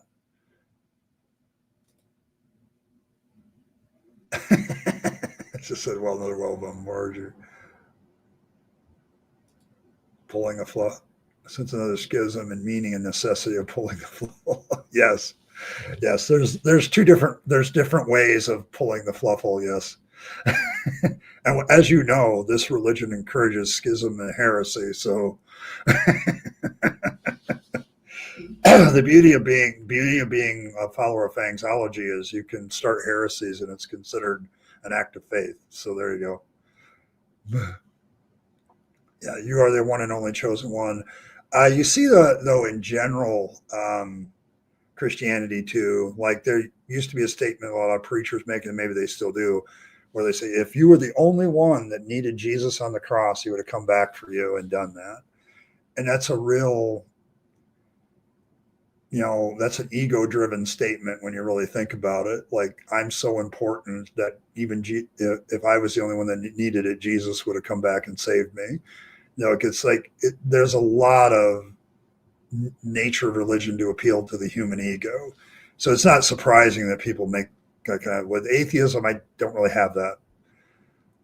Just said, well, another well-known merger. Pulling a fluff. Since another schism and meaning and necessity of pulling the fluff. Yes. Yes. There's different ways of pulling the fluffle. Yes. And as you know, this religion encourages schism and heresy. So the beauty of being a follower of Fangsology is you can start heresies and it's considered an act of faith. So there you go. Yeah, you are the one and only chosen one. You see though in general Christianity too. Like there used to be a statement a lot of preachers make, and maybe they still do, where they say, if you were the only one that needed Jesus on the cross, he would have come back for you and done that. And that's a real, that's an ego-driven statement when you really think about it. Like, I'm so important that even if I was the only one that needed it, Jesus would have come back and saved me. It's like there's a lot of nature of religion to appeal to the human ego. So it's not surprising that people make with atheism. I don't really have that.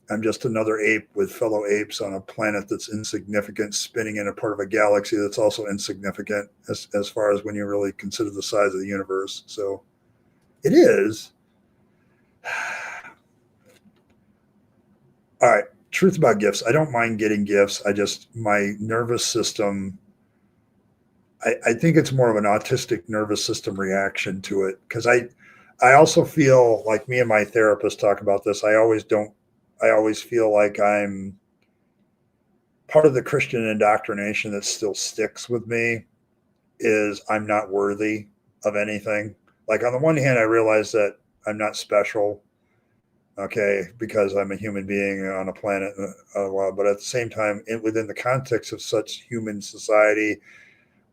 I'm just another ape with fellow apes on a planet that's insignificant, spinning in a part of a galaxy that's also insignificant as far as when you really consider the size of the universe. So it is. All right. Truth about gifts. I don't mind getting gifts. My nervous system, I think it's more of an autistic nervous system reaction to it. Because I also feel like, me and my therapist talk about this. I always feel like I'm part of the Christian indoctrination that still sticks with me is I'm not worthy of anything. Like, on the one hand, I realize that I'm not special, okay, because I'm a human being on a planet, but at the same time, within the context of such human society,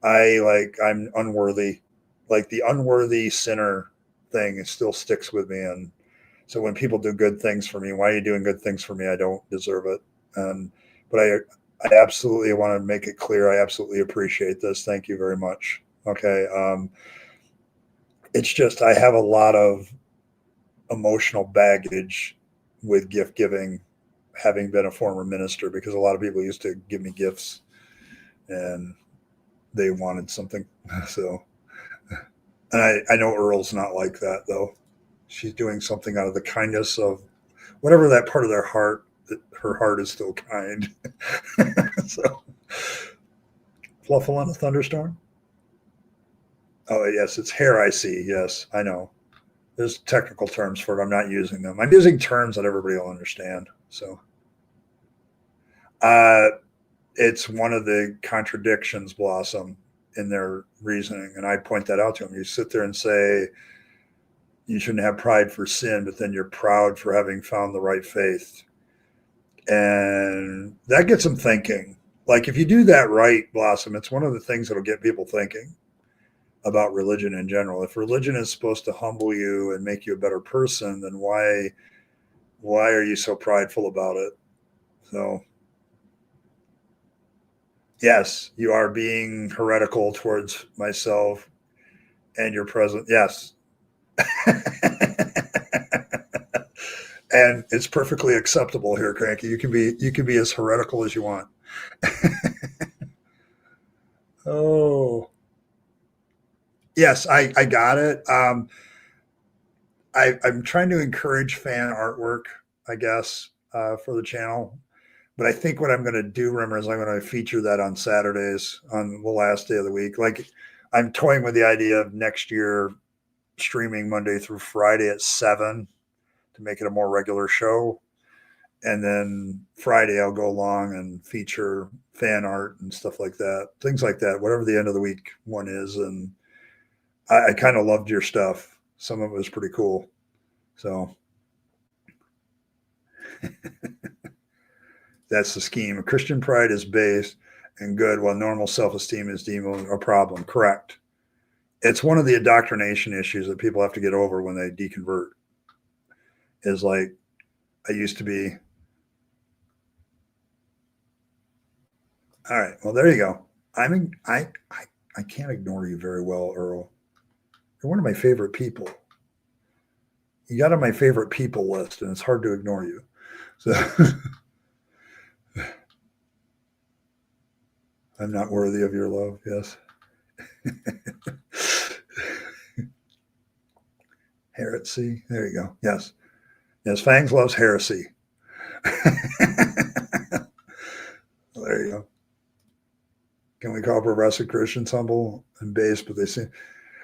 I'm unworthy. Like, the unworthy sinner thing, it still sticks with me. And so when people do good things for me, why are you doing good things for me? I don't deserve it. But I absolutely want to make it clear. I absolutely appreciate this. Thank you very much. Okay. It's just, I have a lot of emotional baggage with gift giving, having been a former minister, because a lot of people used to give me gifts and they wanted something. So, and I know Earl's not like that though. She's doing something out of the kindness of whatever that part of their heart, that her heart is still kind. So, fluffle on a thunderstorm. Oh yes, it's hair. I see. Yes, I know. There's technical terms for it. I'm not using them. I'm using terms that everybody will understand. So, it's one of the contradictions, Blossom, in their reasoning, and I point that out to them. You sit there and say you shouldn't have pride for sin, but then you're proud for having found the right faith, and that gets them thinking. Like, if you do that right, Blossom, it's one of the things that'll get people thinking about religion in general. If religion is supposed to humble you and make you a better person, then why are you so prideful about it? So, yes, you are being heretical towards myself and your present. Yes. And it's perfectly acceptable here, Cranky. You can be as heretical as you want. Oh, yes, I got it. I'm trying to encourage fan artwork, I guess, for the channel. But I think what I'm going to do, remember, is I'm going to feature that on Saturdays on the last day of the week. Like, I'm toying with the idea of next year streaming Monday through Friday at 7 to make it a more regular show. And then Friday I'll go along and feature fan art and stuff like that, things like that, whatever the end of the week one is. And I kind of loved your stuff. Some of it was pretty cool. So that's the scheme. Christian pride is base and good, while normal self-esteem is deemed a problem. Correct. It's one of the indoctrination issues that people have to get over when they deconvert. is like, I used to be. All right. Well, there you go. I can't ignore you very well, Earl. You're one of my favorite people. You got on my favorite people list, and it's hard to ignore you. So I'm not worthy of your love. Yes. Heresy. There you go. Yes. Yes. Fangs loves heresy. There you go. Can we call progressive Christians humble and base? But they seem,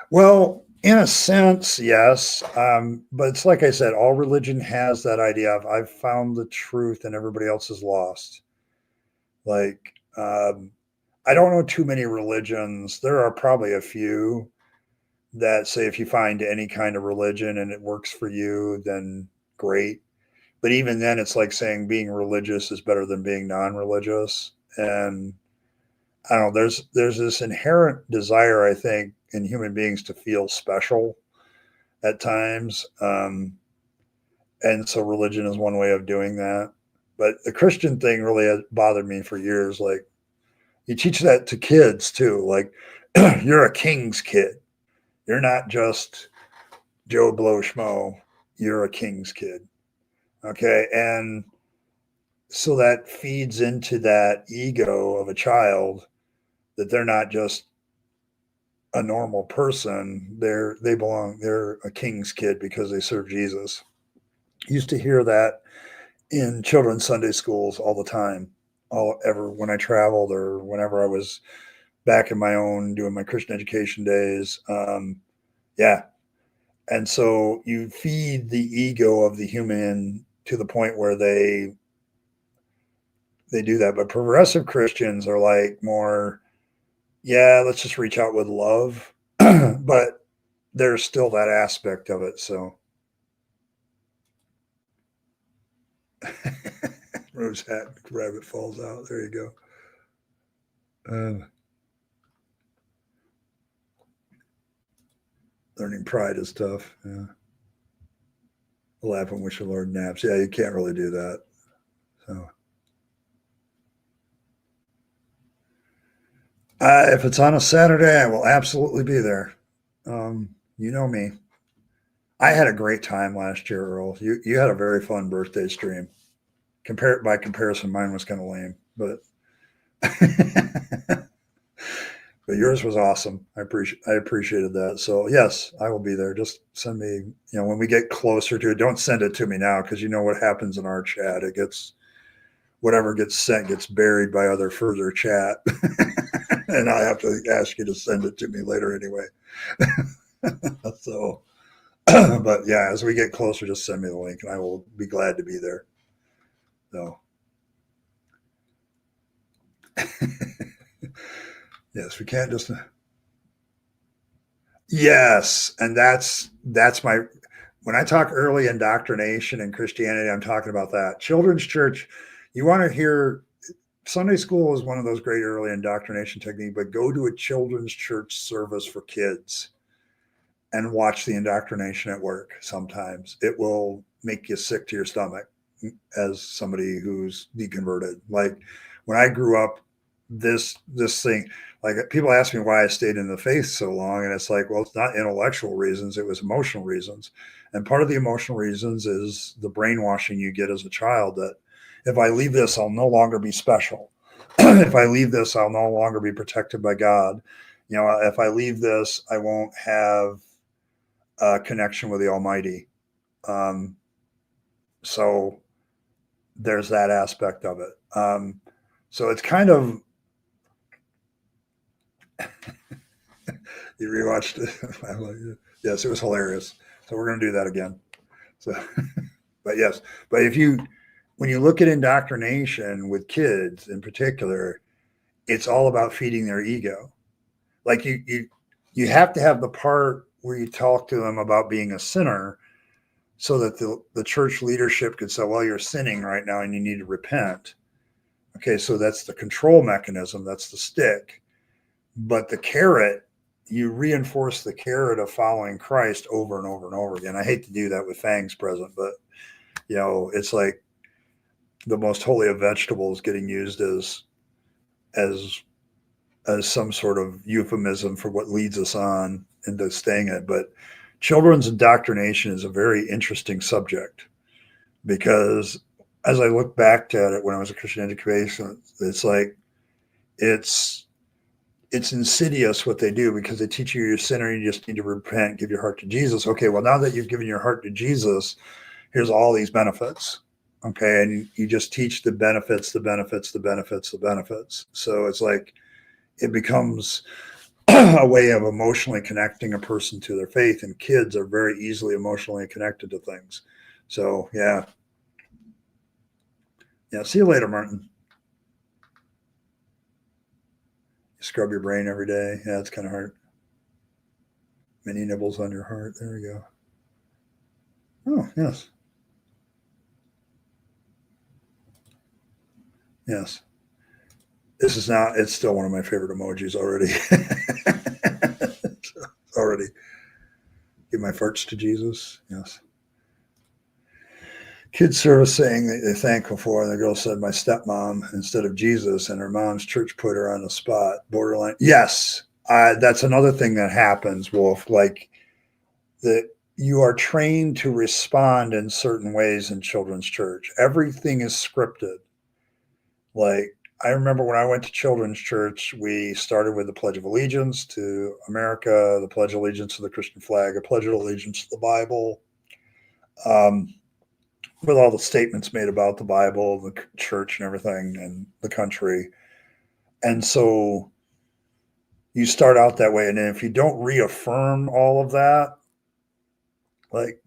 well, in a sense, yes. But it's like I said, all religion has that idea of I've found the truth and everybody else is lost. Like, I don't know too many religions. There are probably a few that say if you find any kind of religion and it works for you, then great. But even then, it's like saying being religious is better than being non-religious. And I don't know. There's this inherent desire, I think, in human beings to feel special at times, and so religion is one way of doing that. But the Christian thing really has bothered me for years. Like you teach that to kids too. Like you're a king's kid. You're not just Joe Blow Schmo. You're a king's kid. Okay, and so that feeds into that ego of a child that they're not just a normal person. They're a king's kid because they serve Jesus. Used to hear that in children's Sunday schools all the time. When I traveled or whenever I was back in my own doing my Christian education days. Yeah. And so you feed the ego of the human to the point where they do that. But progressive Christians are like more, yeah, let's just reach out with love. But there's still that aspect of it. So Rose hat, rabbit falls out. There you go. Learning pride is tough. Yeah. Laugh and wish the Lord naps. Yeah, you can't really do that. So if it's on a Saturday, I will absolutely be there. You know me. I had a great time last year, Earl. You had a very fun birthday stream. By comparison, mine was kind of lame, but but yours was awesome. I appreciated that. So yes, I will be there. Just send me, when we get closer to it. Don't send it to me now because you know what happens in our chat. It gets whatever gets sent gets buried by other further chat, and I have to ask you to send it to me later anyway. So, but yeah, as we get closer, just send me the link, and I will be glad to be there. So. Yes, we can't just. Yes, and that's my. When I talk early indoctrination in Christianity, I'm talking about that. Children's church, you want to hear. Sunday school is one of those great early indoctrination techniques, but go to a children's church service for kids and watch the indoctrination at work. Sometimes it will make you sick to your stomach as somebody who's deconverted. Like when I grew up, this thing, like people ask me why I stayed in the faith so long, and it's like, well, it's not intellectual reasons, it was emotional reasons. And part of the emotional reasons is the brainwashing you get as a child that if I leave this, I'll no longer be special. If I leave this, I'll no longer be protected by God. If I leave this, I won't have a connection with the Almighty. So there's that aspect of it. So it's kind of, you rewatched it. Yes, it was hilarious. So we're going to do that again. So, but yes, but when you look at indoctrination with kids in particular, it's all about feeding their ego. Like you have to have the part where you talk to them about being a sinner so that the church leadership could say, well, you're sinning right now and you need to repent. Okay, so that's the control mechanism. That's the stick. But the carrot, you reinforce the carrot of following Christ over and over and over again. I hate to do that with fangs present, but It's like the most holy of vegetables getting used as as some sort of euphemism for what leads us on into staying it. But children's indoctrination is a very interesting subject because as I look back at it when I was a Christian education, it's like it's it's insidious what they do because they teach you you're a sinner and you just need to repent, give your heart to Jesus. Okay, well now that you've given your heart to Jesus, here's all these benefits. Okay, and you just teach the benefits, the benefits, the benefits, the benefits. So it's like it becomes a way of emotionally connecting a person to their faith, and kids are very easily emotionally connected to things. So yeah. See you later, Martin. You scrub your brain every day. Yeah, it's kind of hard. Many nibbles on your heart. There we go. Oh, yes. Yes. This is not, it's still one of my favorite emojis already. Already. Give my farts to Jesus. Yes. Kids service saying they're thankful for, and the girl said, my stepmom instead of Jesus, and her mom's church put her on the spot. Borderline. Yes. That's another thing that happens, Wolf. Like that you are trained to respond in certain ways in children's church. Everything is scripted. Like I remember when I went to children's church, we started with the Pledge of Allegiance to America, the Pledge of Allegiance to the Christian flag, a Pledge of Allegiance to the Bible, um, with all the statements made about the Bible, the church, and everything, and the country. And so you start out that way, and then if you don't reaffirm all of that, like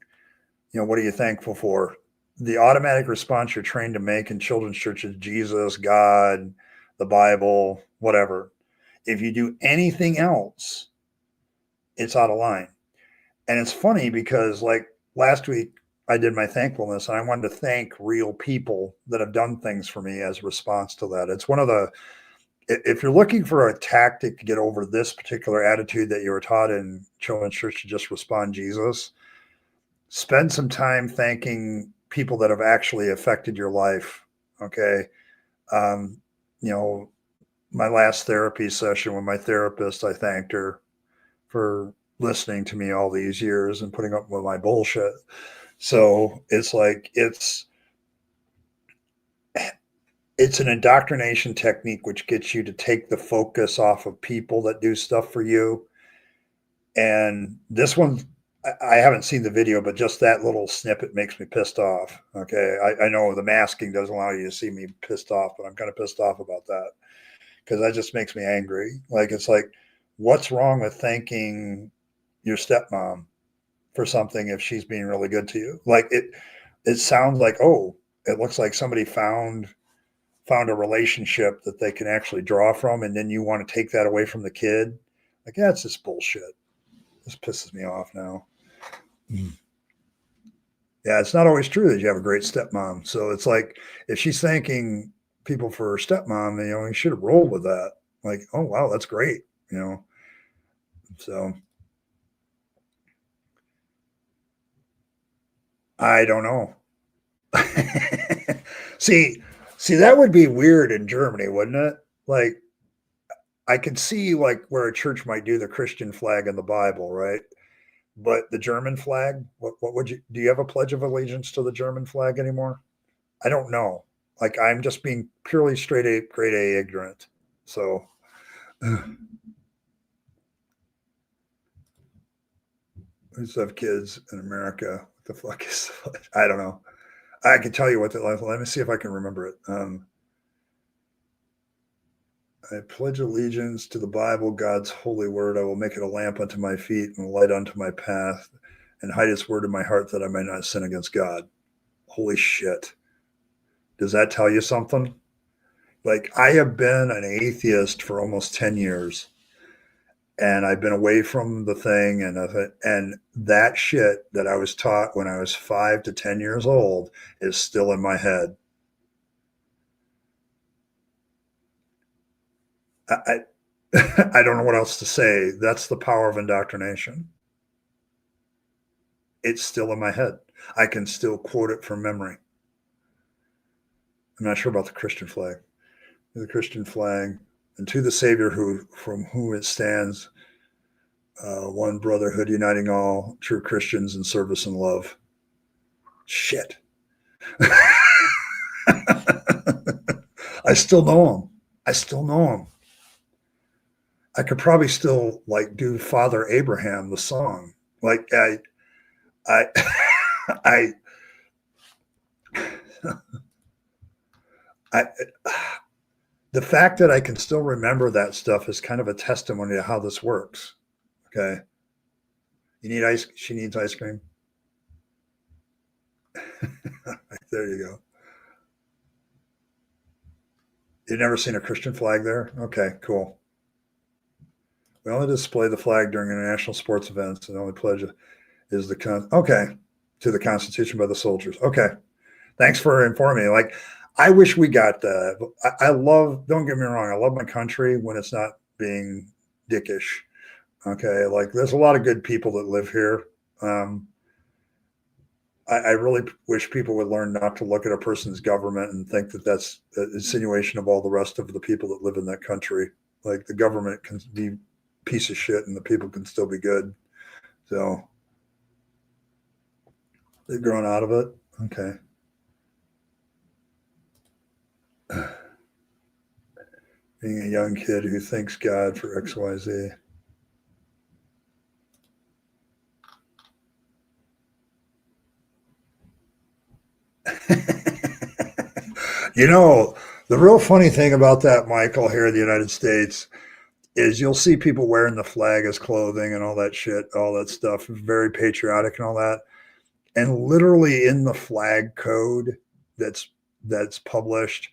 what are you thankful for? The automatic response you're trained to make in children's churches, Jesus, God, the Bible, whatever. If you do anything else, it's out of line. And it's funny because, like last week, I did my thankfulness and I wanted to thank real people that have done things for me as a response to that. It's one of the, if you're looking for a tactic to get over this particular attitude that you were taught in children's church to just respond Jesus, spend some time thanking people that have actually affected your life. Okay. Um, you know, my last therapy session with my therapist, I thanked her for listening to me all these years and putting up with my bullshit. So it's like it's an indoctrination technique which gets you to take the focus off of people that do stuff for you. And this one, I haven't seen the video, but just that little snippet makes me pissed off. Okay. I know the masking doesn't allow you to see me pissed off, but I'm kind of pissed off about that because that just makes me angry. Like, it's like, what's wrong with thanking your stepmom for something if she's being really good to you? Like it sounds like, oh, it looks like somebody found a relationship that they can actually draw from, and then you want to take that away from the kid. Like, that's just bullshit. This pisses me off now. Yeah, it's not always true that you have a great stepmom. So it's like if she's thanking people for her stepmom, then you should have rolled with that. Like, oh wow, that's great. So I don't know. see, that would be weird in Germany, wouldn't it? Like, I could see like where a church might do the Christian flag in the Bible, right? But the German flag, what would you do? You have a pledge of allegiance to the German flag anymore? I don't know. Like, I'm just being purely straight A, grade A ignorant. So, I just have kids in America. What the fuck is that? I don't know. I can tell you what the, let me see if I can remember it. I pledge allegiance to the Bible, God's holy word. I will make it a lamp unto my feet and a light unto my path, and hide its word in my heart that I may not sin against God. Holy shit. Does that tell you something? Like, I have been an atheist for almost 10 years, and I've been away from the thing, and that shit that I was taught when I was 5 to 10 years old is still in my head. I I don't know what else to say. That's the power of indoctrination. It's still in my head. I can still quote it from memory. I'm not sure about the Christian flag. The Christian flag, and to the Savior from whom it stands, one brotherhood uniting all true Christians in service and love. Shit. I still know him. I still know him. I could probably still like do Father Abraham, the song. Like I, I, I, the fact that I can still remember that stuff is kind of a testimony to how this works. Okay. You need ice. She needs ice cream. There you go. You've never seen a Christian flag there? Okay, cool. We only display the flag during international sports events, and the only pledge is to the Constitution by the soldiers. Okay, thanks for informing me. Like, I wish we got that. I love. Don't get me wrong. I love my country when it's not being dickish. Okay, like there's a lot of good people that live here. I really wish people would learn not to look at a person's government and think that that's an insinuation of all the rest of the people that live in that country. Like the government can be a piece of shit and the people can still be good. So they've grown out of it. Okay. Being a young kid who thanks God for XYZ. You know, the real funny thing about that, Michael, here in the United States, is you'll see people wearing the flag as clothing and all that shit, all that stuff, very patriotic and all that. And literally in the flag code that's published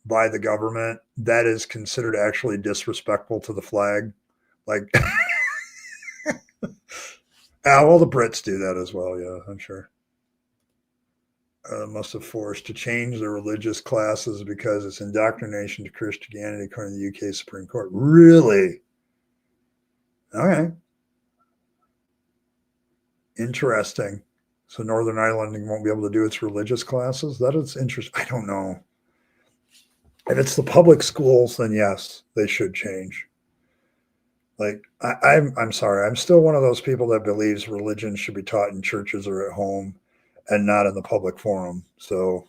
by the government, that is considered actually disrespectful to the flag. Like, well, the Brits do that as well. Yeah, I'm sure. Must have forced to change the religious classes because it's indoctrination to Christianity, according to the UK Supreme Court. Really? Okay. Interesting. So Northern Ireland won't be able to do its religious classes? That is interesting. I don't know. If it's the public schools, then yes, they should change. Like I'm sorry, I'm still one of those people that believes religion should be taught in churches or at home and not in the public forum. So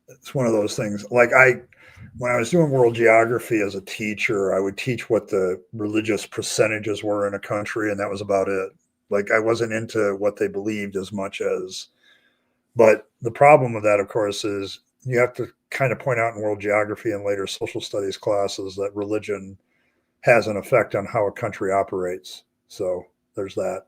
it's one of those things. Like when I was doing world geography as a teacher, I would teach what the religious percentages were in a country, and that was about it. Like I wasn't into what they believed as much as, but the problem with that, of course, is you have to kind of point out in world geography and later social studies classes that religion has an effect on how a country operates. So there's that.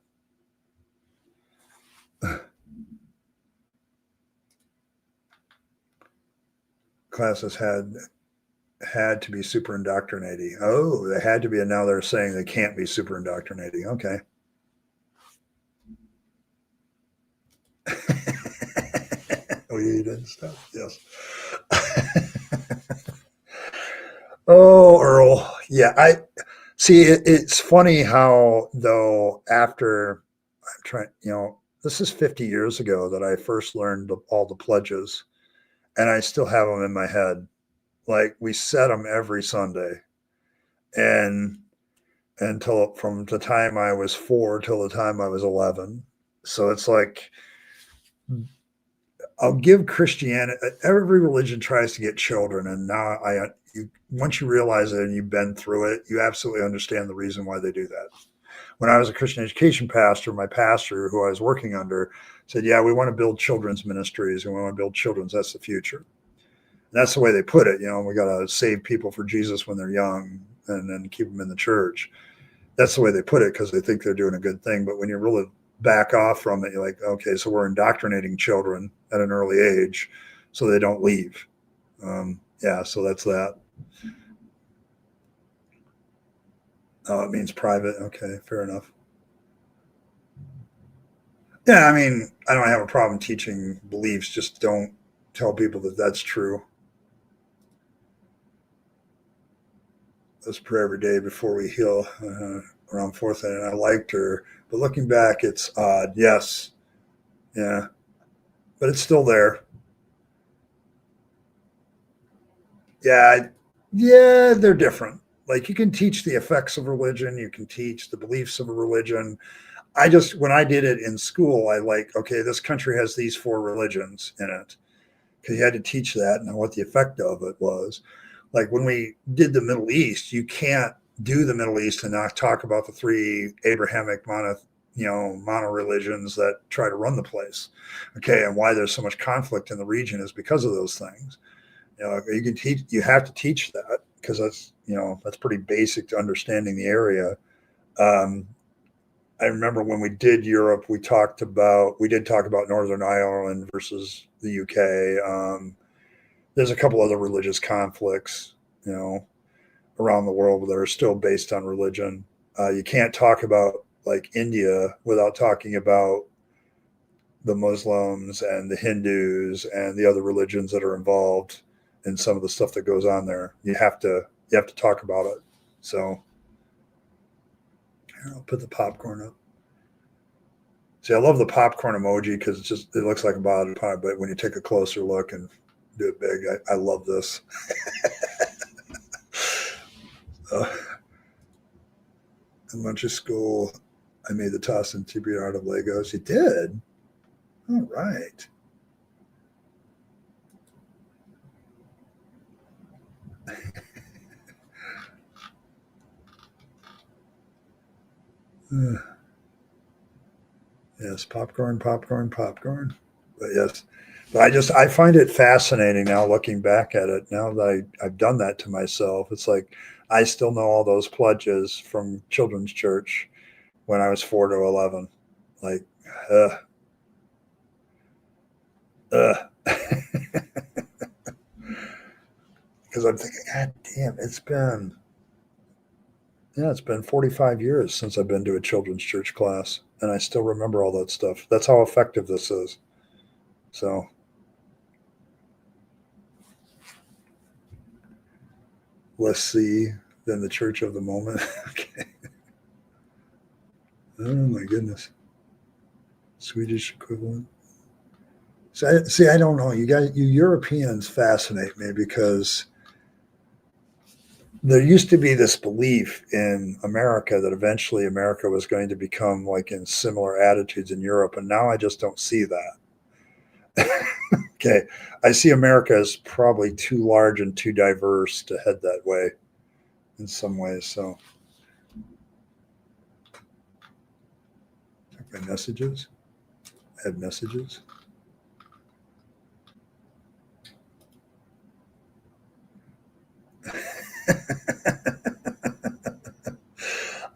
Classes had to be super indoctrinating. Oh, they had to be, and now they're saying they can't be super indoctrinating. Okay. Weed and stuff. Yes. Oh, Earl. Yeah, I see. It's funny how though after I'm trying, this is 50 years ago that I first learned all the pledges, and I still have them in my head. Like we said them every Sunday, and until from the time I was 4 till the time I was 11. So it's like I'll give Christianity. Every religion tries to get children, and now once you realize it and you've been through it, you absolutely understand the reason why they do that. When I was a Christian education pastor, my pastor, who I was working under, said, "Yeah, we want to build children's ministries, and we want to build children's. That's the future." And that's the way they put it. We got to save people for Jesus when they're young, and then keep them in the church. That's the way they put it because they think they're doing a good thing. But when you really back off from it, you're like, okay, so we're indoctrinating children at an early age so they don't leave. Yeah, so that's that. Oh, it means private. Okay, fair enough. Yeah, I mean, I don't have a problem teaching beliefs. Just don't tell people that that's true. Let's pray every day before we heal around fourth. And I liked her. But looking back, it's odd. Yes. Yeah, but it's still there. Yeah, yeah, they're different. Like you can teach the effects of religion, you can teach the beliefs of a religion. I just when I did it in school, I like, okay, this country has these four religions in it. Because you had to teach that and what the effect of it was. Like when we did the Middle East, you can't do the Middle East and not talk about the three Abrahamic mono religions that try to run the place. Okay, and why there's so much conflict in the region is because of those things. You can teach. You have to teach that because that's pretty basic to understanding the area. Um, I remember when we did Europe, we did talk about Northern Ireland versus the UK. There's a couple other religious conflicts, you know, around the world that are still based on religion. You can't talk about like India without talking about the Muslims and the Hindus and the other religions that are involved in some of the stuff that goes on there. You have to talk about it. So I'll put the popcorn up. See, I love the popcorn emoji because it looks like a bottle of pie, but when you take a closer look and do it big, I love this. In lunch of school, I made the toss and TBR out of Legos. You did? All right. Yes, popcorn, popcorn, popcorn. But yes, but I find it fascinating now looking back at it. Now that I've done that to myself, it's like I still know all those pledges from children's church when I was 4 to 11. Like, uh, uh. Because I'm thinking, God damn, it's been 45 years since I've been to a children's church class, and I still remember all that stuff. That's how effective this is. So, less see than the church of the moment. Okay. Oh my goodness. Swedish equivalent. So, see, I don't know. You Europeans fascinate me because there used to be this belief in America that eventually America was going to become like in similar attitudes in Europe, and now I just don't see that. Okay, I see America as probably too large and too diverse to head that way in some ways. So, check my messages. Add messages.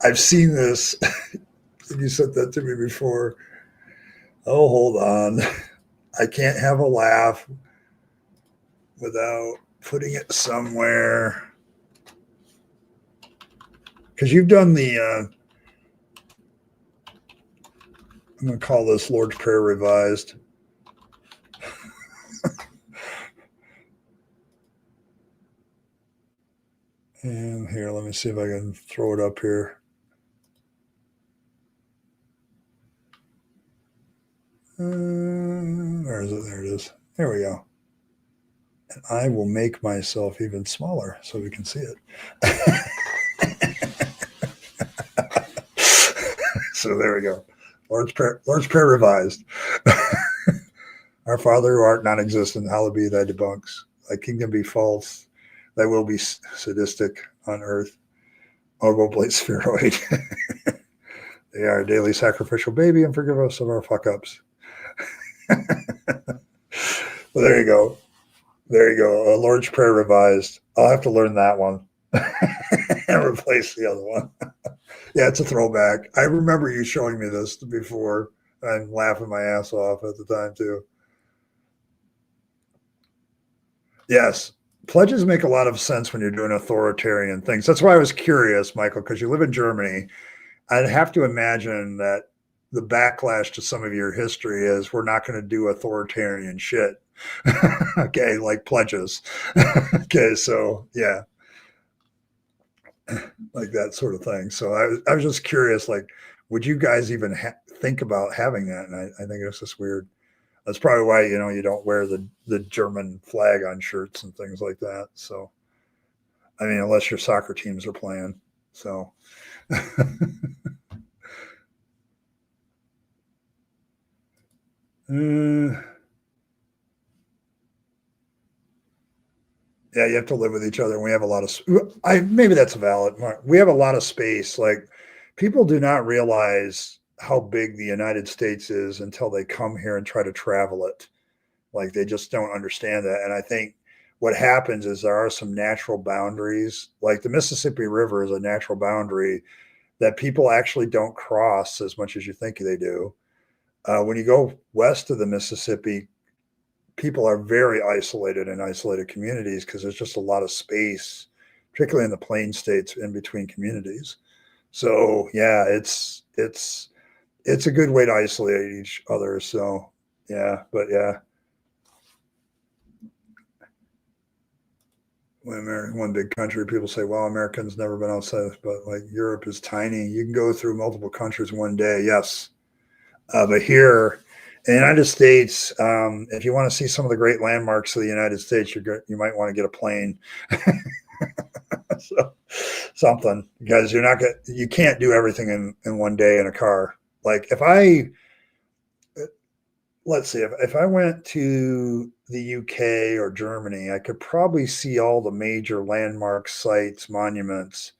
I've seen this. You sent that to me before. Oh, hold on. I can't have a laugh without putting it somewhere. Because you've done I'm going to call this Lord's Prayer Revised. And here, let me see if I can throw it up here. Where is it? There it is. There we go. And I will make myself even smaller so we can see it. So there we go. Lord's Prayer Revised. Our Father who art non-existent, hallowed be thy debunks. Thy kingdom be false. Thy will be sadistic on earth. Oboblate spheroid. They are a daily sacrificial baby and forgive us of our fuck ups. Well, there you go. There you go. Lord's Prayer Revised. I'll have to learn that one and replace the other one. Yeah, it's a throwback. I remember you showing me this before. I'm laughing my ass off at the time, too. Yes. Pledges make a lot of sense when you're doing authoritarian things. That's why I was curious, Michael, because you live in Germany. I'd have to imagine that the backlash to some of your history is we're not going to do authoritarian shit. Okay, like pledges. Okay, so yeah, like that sort of thing. So I was just curious, like, would you guys even think about having that, and I think it's just weird. That's probably why you don't wear the German flag on shirts and things like that. So I mean, unless your soccer teams are playing. So uh, yeah, you have to live with each other. And we have a lot of maybe that's valid. We have a lot of space. Like people do not realize how big the United States is until they come here and try to travel it. Like they just don't understand that. And I think what happens is there are some natural boundaries. Like the Mississippi River is a natural boundary that people actually don't cross as much as you think they do. When you go west of the Mississippi, people are very isolated in isolated communities because there's just a lot of space, particularly in the plain states in between communities. So yeah, it's a good way to isolate each other. So yeah, but yeah, when America, one big country, people say, "Well, Americans never been outside," but like Europe is tiny. You can go through multiple countries one day. Yes, but here in the United States, if you want to see some of the great landmarks of the United States, you might want to get a plane. So, something because you can't do everything in one day in a car. Like let's see, if I went to the UK or Germany, I could probably see all the major landmark sites, monuments,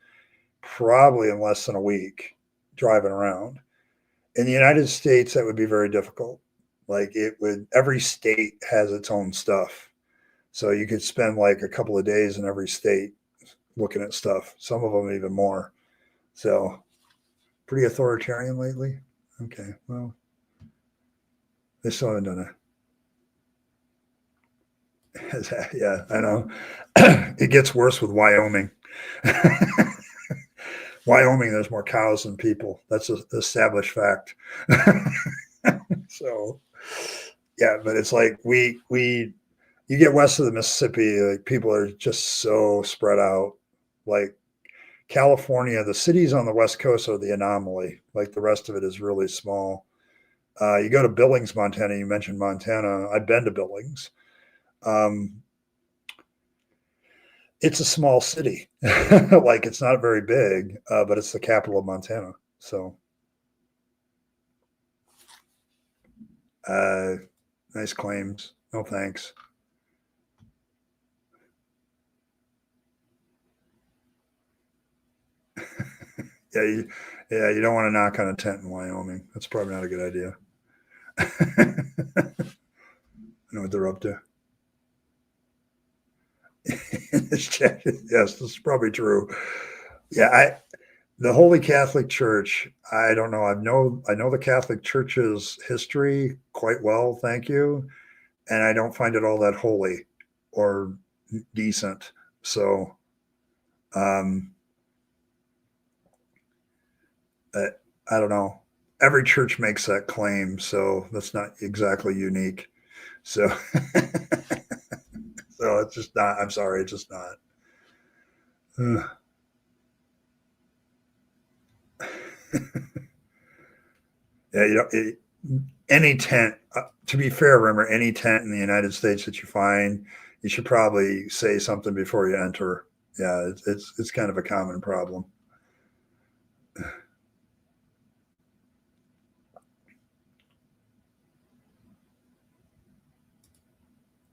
probably in less than a week driving around. In the United States, that would be very difficult. Like every state has its own stuff. So you could spend like a couple of days in every state looking at stuff, some of them even more. So pretty authoritarian lately. Okay, well, they still haven't done it. Yeah, I know. It gets worse with Wyoming. Wyoming, there's more cows than people. That's an established fact. So, yeah, but it's like you get west of the Mississippi, like people are just so spread out. Like California, the cities on the West Coast are the anomaly. Like the rest of it is really small. You go to Billings, Montana. You mentioned Montana. I've been to Billings. Um, it's a small city. Like it's not very big, but it's the capital of Montana. So uh, nice claims. No thanks. Yeah, you don't want to knock on a tent in Wyoming. That's probably not a good idea. I know what they're up to. Yes, this is probably true. Yeah, the Holy Catholic Church. I don't know. I know the Catholic Church's history quite well. Thank you, and I don't find it all that holy or decent. So, um, I, I don't know. Every church makes that claim, so that's not exactly unique. So, so it's just not. I'm sorry, it's just not. Yeah, any tent. To be fair, remember any tent in the United States that you find, you should probably say something before you enter. Yeah, it's kind of a common problem.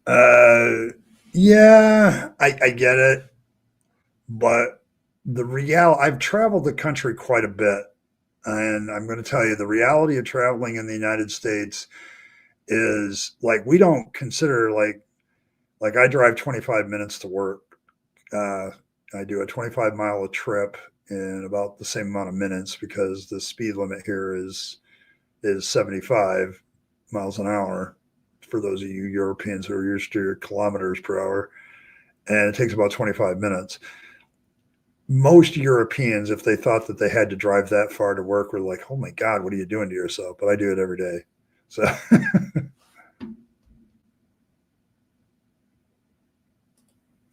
Uh, yeah, I get it, but the real I've traveled the country quite a bit, and I'm going to tell you the reality of traveling in the United States is like we don't consider like I drive 25 minutes to work. Uh, I do a 25-mile trip in about the same amount of minutes because the speed limit here is 75 miles an hour for those of you Europeans who are used to your kilometers per hour, and it takes about 25 minutes. Most Europeans, if they thought that they had to drive that far to work, were like, "Oh my God, what are you doing to yourself?" But I do it every day, so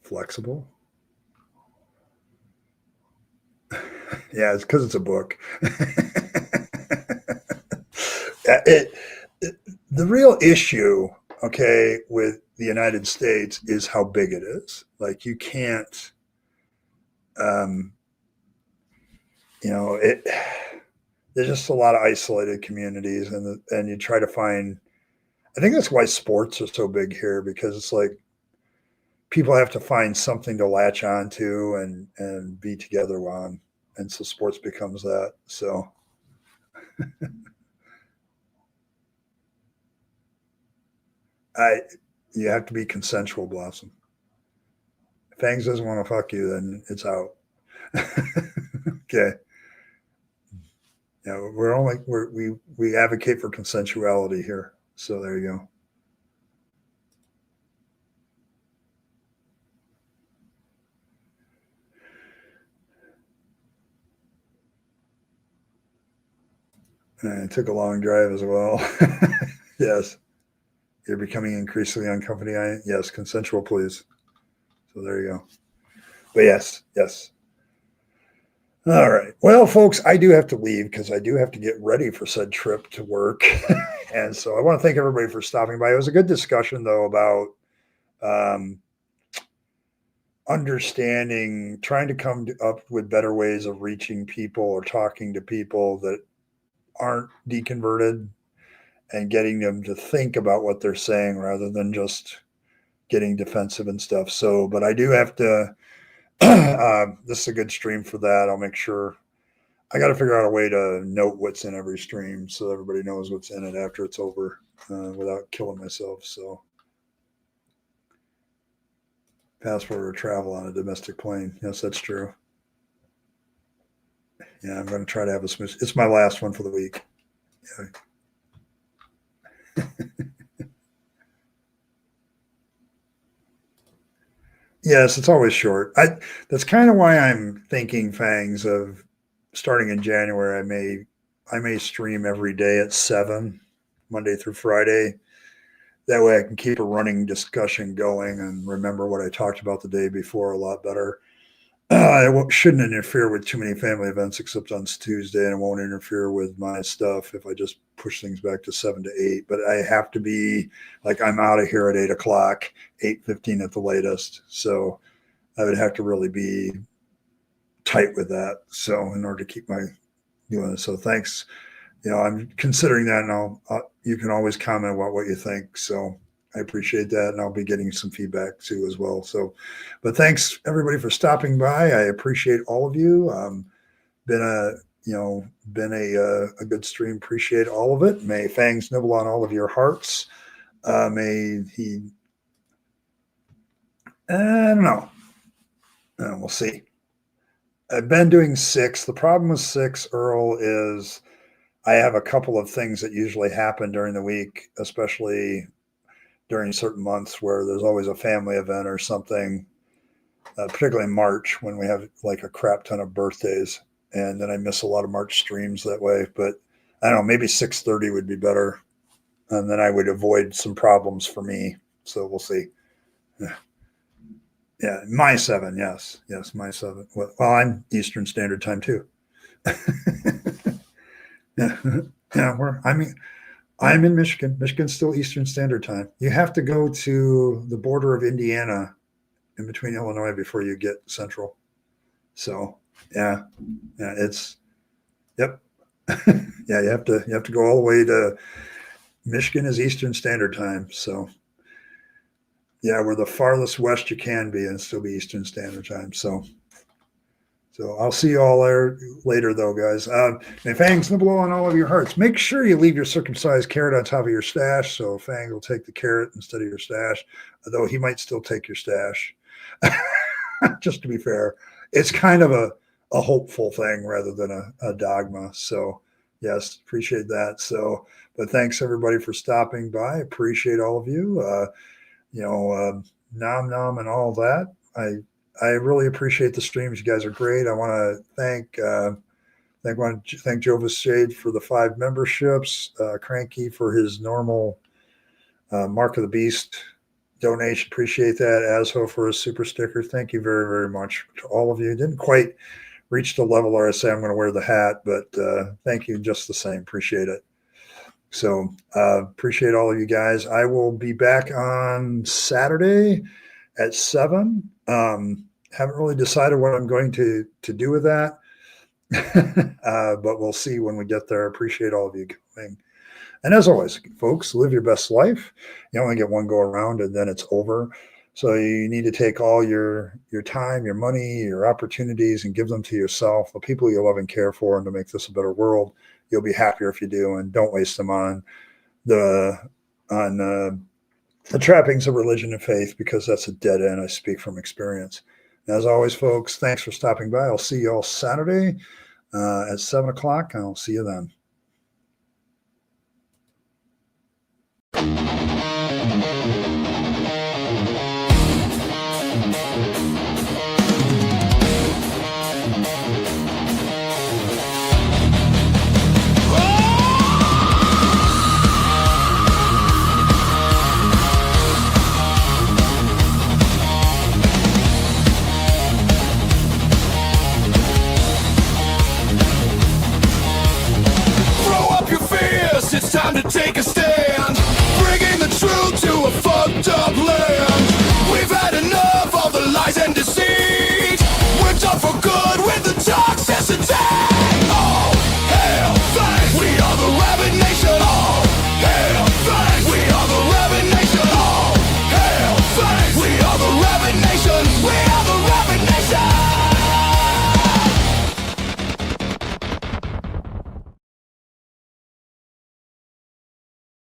flexible. Yeah, it's because it's a book. The real issue, okay, with the United States is how big it is. Like you can't, um, it. There's just a lot of isolated communities, and you try to find. I think that's why sports are so big here because it's like people have to find something to latch on to and be together on, and so sports becomes that. So. I You have to be consensual, Blossom. If Fangs doesn't want to fuck you, then it's out. Okay. We advocate for consensuality here. So there you go. And it took a long drive as well. Yes. You're becoming increasingly uncomfortable. Yes, consensual, please. So there you go. But yes. All right. Well, folks, I do have to leave because I do have to get ready for said trip to work. And so I want to thank everybody for stopping by. It was a good discussion, though, about understanding, trying to come up with better ways of reaching people or talking to people that aren't deconverted and getting them to think about what they're saying rather than just getting defensive and stuff. So, but I do have to, this is a good stream for that. I'll make sure I got to figure out a way to note what's in every stream so everybody knows what's in it after it's over without killing myself. So, passport or travel on a domestic plane. Yes, that's true. Yeah, I'm going to try to have a smooth. It's my last one for the week. Yeah. Yes, it's always short. That's kind of why I'm thinking, Fangs, of starting in January. I may stream every day at 7, Monday through Friday. That way I can keep a running discussion going and remember what I talked about the day before a lot better. It shouldn't interfere with too many family events except on Tuesday, and it won't interfere with my stuff if I just push things back to 7 to 8. But I have to be like I'm out of here at 8 o'clock, 8:15 at the latest. So I would have to really be tight with that. So in order to keep my doing it. So thanks. I'm considering that, and you can always comment about what you think. So I appreciate that, and I'll be getting some feedback too as well. So, but thanks everybody for stopping by. I appreciate all of you. Been a good stream. Appreciate all of it. May Fangs nibble on all of your hearts. May he. I don't know. We'll see. I've been doing 6. The problem with 6, Earl, is I have a couple of things that usually happen during the week, especially during certain months where there's always a family event or something, particularly in March when we have like a crap ton of birthdays. And then I miss a lot of March streams that way. But I don't know, maybe 6:30 would be better. And then I would avoid some problems for me. So we'll see. Yeah, my 7, yes, my 7. Well, I'm Eastern Standard Time too. Yeah, I'm in Michigan. Michigan's still Eastern Standard Time. You have to go to the border of Indiana in between Illinois before you get Central. So yeah, it's yep. Yeah, you have to go all the way to Michigan is Eastern Standard Time. So yeah, we're the farthest west you can be and still be Eastern Standard Time. So I'll see you all there later, though, guys. May Fangs nibble on all of your hearts. Make sure you leave your circumcised carrot on top of your stash, so Fang will take the carrot instead of your stash, although he might still take your stash. Just to be fair, it's kind of a hopeful thing rather than a dogma. So, yes, appreciate that. So, but thanks, everybody, for stopping by. Appreciate all of you. Nom nom and all that. I really appreciate the streams. You guys are great. I want to thank Jovis Shade for the 5 memberships, Cranky for his normal Mark of the Beast donation. Appreciate that. Asho for his super sticker. Thank you very, very much to all of you. Didn't quite reach the level where I say I'm going to wear the hat, but thank you just the same. Appreciate it. So appreciate all of you guys. I will be back on Saturday at 7. Haven't really decided what I'm going to do with that, but we'll see when we get there. Appreciate all of you coming. And as always, folks, live your best life. You only get one go around and then it's over. So you need to take all your time, your money, your opportunities, and give them to yourself, the people you love and care for, and to make this a better world. You'll be happier if you do, and don't waste them on the trappings of religion and faith, because that's a dead end. I speak from experience. And as always, folks, thanks for stopping by. I'll see you all Saturday at 7 o'clock, and I'll see you then. It's time to take a stand, bringing the truth to a fucked up